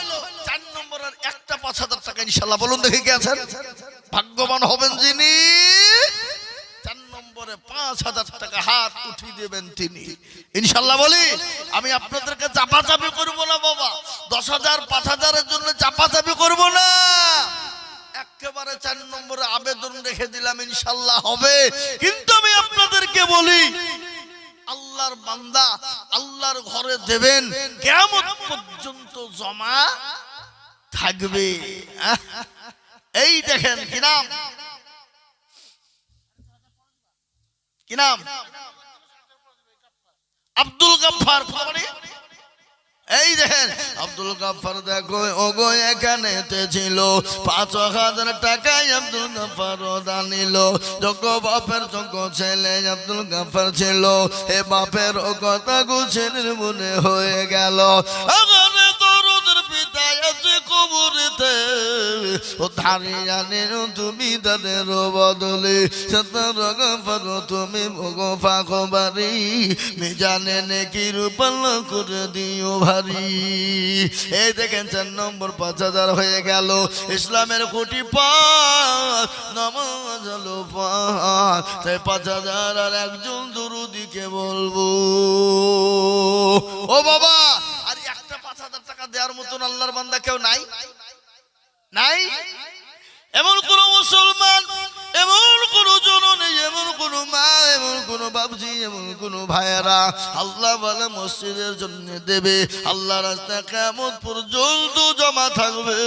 ৪ নম্বরের একটা ৫,০০০ টাকা ইনশাআল্লাহ বলুন দেখি কে আছেন ভাগ্যবান হবেন যিনি ৪ নম্বরে ৫,০০০ টাকা হাত উঠিয়ে দেবেন তিনি ইনশাআল্লাহ বলি আমি আপনাদেরকে চাপাচাপি করব না বাবা ১০,০০০ ৫,০০০ এর জন্য চাপাচাপি করব না একেবারে ৪ নম্বরে আবেদন রেখে দিলাম ইনশাআল্লাহ হবে কিন্তু আমি আপনাদেরকে বলি আল্লাহর বান্দা আল্লাহর ঘরে দেবেন কিয়ামত পর্যন্ত জমা থাকবে এই দেখেন কি নাম আব্দুল গাফফার এই দেখেন আব্দুল গাফফার দেখো ওগো এখানেতে ছিল ৫,০০০ টাকায় আব্দুল গাফফার দানিল যোগ্য বাপের যোগ্য ছেলে আব্দুল গাফফার ছিল এ বাপের কথা গুছের মনে হয়ে গেল আগানে দরদের পিতা আছে কবরেতে ও ধারে জানেন তুমি তাদের বদলে সতর গাফফার তুমি ভোগো ফাঁকবারি মিজানে নেকি রূপাল করে দিও ভারী এই দেখেন ৪ নম্বর ৫,০০০ হয়ে গেল ইসলামের কোটি পাঁচ নামাজ হলো পাঁচ তাই ৫,০০০ আর একজন দুরুদিকে বলবো ও বাবা আর একটা ৫,০০০ টাকা দেওয়ার মতন আল্লাহর বান্দা কেউ নাই এমন কোন মুসলমান এমন কোনো জননী, এমন কোনো মা, এমন কোনো বাবজি, এমন কোনো ভাইয়েরা আল্লাহ বলে মসজিদের জন্য দেবে, আল্লাহ রাস্তায় কিয়ামত পর্যন্ত জমা থাকবে।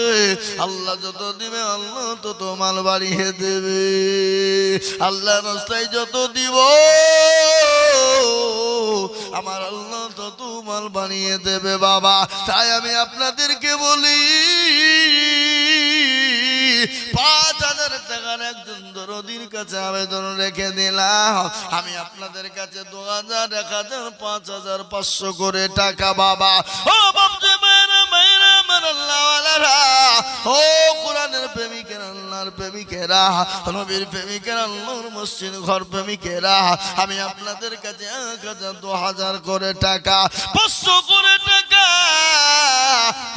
আল্লাহ যত দিবে আল্লাহ তত মাল বাড়িয়ে দেবে। আল্লাহ রাস্তায় যত দিব আমার আল্লাহ তত মাল বানিয়ে দেবে বাবা। তাই আমি আপনাদেরকে বলি 5,000 টাকার একজন দরদির কাছে আবেদন রেখে দিলাম, আমি আপনাদের কাছে 2,000, 1,000, 5,000, 500 করে টাকা বাবা। ও বাপজি মেরা মেরা আল্লাহওয়ালারা, ও কোরআনের প্রেমিকেরা, আল্লাহর প্রেমিকেরা, নবীর প্রেমিকেরা, আল্লাহর মসজিদ ঘর প্রেমিকেরা, আমি আপনাদের কাছে 1,000, 2,000 করে টাকা, 500 করে টাকা,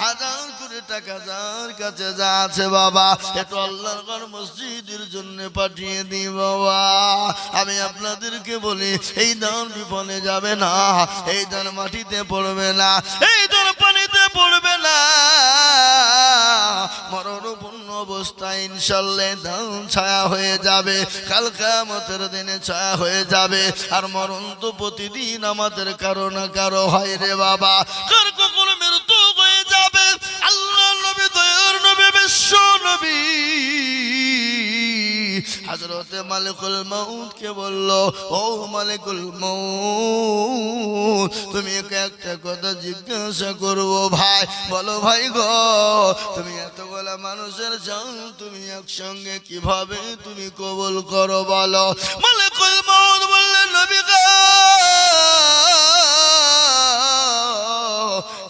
1,000 করে টাকা যার কাছে যা আছে বাবা একটু আল্লাহর ঘর মসজিদের জন্য পাঠিয়ে দিই বাবা। আমি আপনাদেরকে বলি এই দান বিফলে যাবে না, এই দান মাটিতে পড়বে না, এই দান পানিতে পড়বে না। মরণপূর্ণ অবস্থায় ইনশাআল্লাহ দান ছায়া হয়ে যাবে, কাল কিয়ামতের দিনে ছায়া হয়ে যাবে। আর মরণ তো প্রতিদিন আমাদের কারো না কারো হয় রে বাবা, কার কখনো মৃত্যু হয়ে যাবে। আল্লাহ নবী, দয়ার নবী, বিশ্ব নবী হযরতে মালিকুল মউত কে বলল, ও মালিকুল মউত তুমি একটা কথা জিজ্ঞাসা করব ভাই। বলো ভাই গো, তুমি এতগুলা মানুষের জান তুমি একসঙ্গে কিভাবে তুমি কবুল করো বলো। মালিকুল মউত বললেন, নবী গো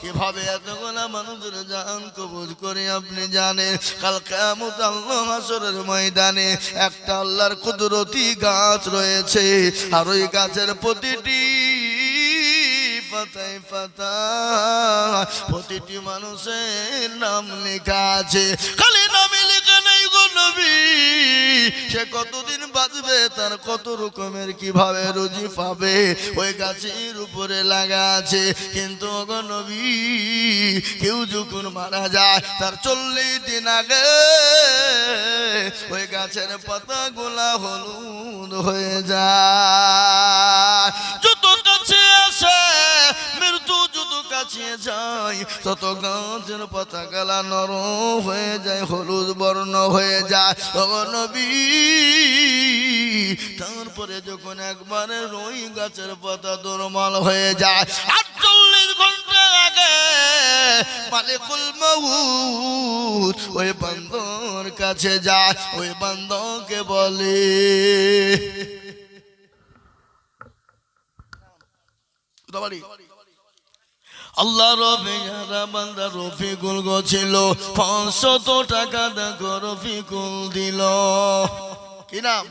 কিভাবে এতগুলা মানুষের জান কবুল করে আপনি জানেন? কাল কিয়ামত আল্লাহ হাসরের ময়দানে একটা আল্লাহর কুদরতি গাছ রয়েছে, আর ওই গাছের প্রতিটি পাতায় পাতায় প্রতিটি মানুষের নাম লেখা আছে। খালি নামে লেখা নাই গো নবী, সে কতদিন বাঁচবে, তার কত রকমের কিভাবে রুজি পাবে ওই গাছের উপরে লাগা আছে। কিন্তু গো নবী কেউ যখন মারা যায় তার 40 দিন আগে ওই গাছের পাতাগুলা হলুদ হয়ে যায়। যত কাছে আসে মৃত্যু, যত কাছে যায় তত গাছের পাতাগুলা নরম হয়ে যায়, হলুদ বর্ণ হয়ে যায়। ও নবী তারপরে যখন একবারে ওই গাছের পাতা দুর্বল হয়ে যায়, 48 ঘন্টা আগে মালিকুল মউত ওই বান্দার কাছে যায়, ওই বান্দাকে বলে, আল্লাহ রফিকুল বান্দা রফিকুল গো ছিল, 500 টাকা দেখো রফিকুল দিল। কি নাম?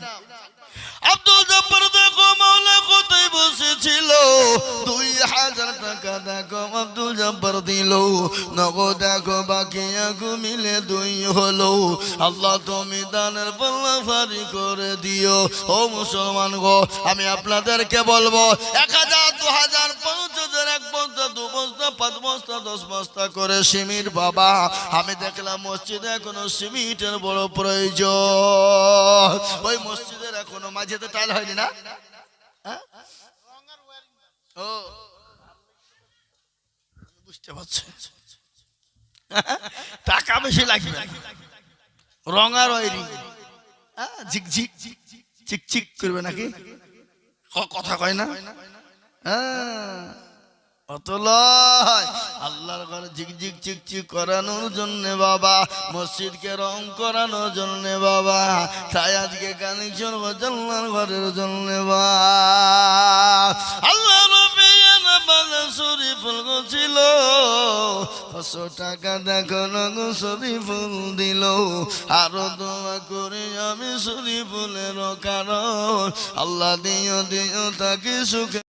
আব্দুল জব্বার দেখো মাওলা কোথায় বসেছিল, 2,000 টাকা দেখো আব্দুল জব্বার দিল, নগদ দেখো বাকি মিলে 2 হলো। আল্লাহ তুমি দানের পাল্লা ভারী করে দিও। ও মুসলমান গো, আমি আপনাদেরকে বলবো 1,000, 2,000, 5,000, 1 বস্তা, 2 বস্তা, 5 বস্তা, 10 বস্তা করে সিমেন্ট বাবা। আমি দেখলাম মসজিদে এখনো সিমেন্টের বড় প্রয়োজন। ওই মসজিদের এখনো মাঝেতে টাইল হয়নি না? ও বুঝতে পারছি, টাকা বেশি লাগবে, রঙার ওয়ারিং ঝিকঝিক চিকচিক করবে নাকি? কথা কয় না? আল্লাহর ঘরে ঝিকঝিক চিকচিক করানোর জন্য বাবা, মসজিদকে রং করানোর জন্য বাবা, তাই আজকে কানেকশন আল্লাহর ঘরের জন্য আল্লাহ শরীফুল ছিল, 500 টাকা দেখো নগো শরীফুল দিল। আরো দোয়া করে আমি শরীফুলের কারণ আল্লাহ দিও দিও তাকে সুখে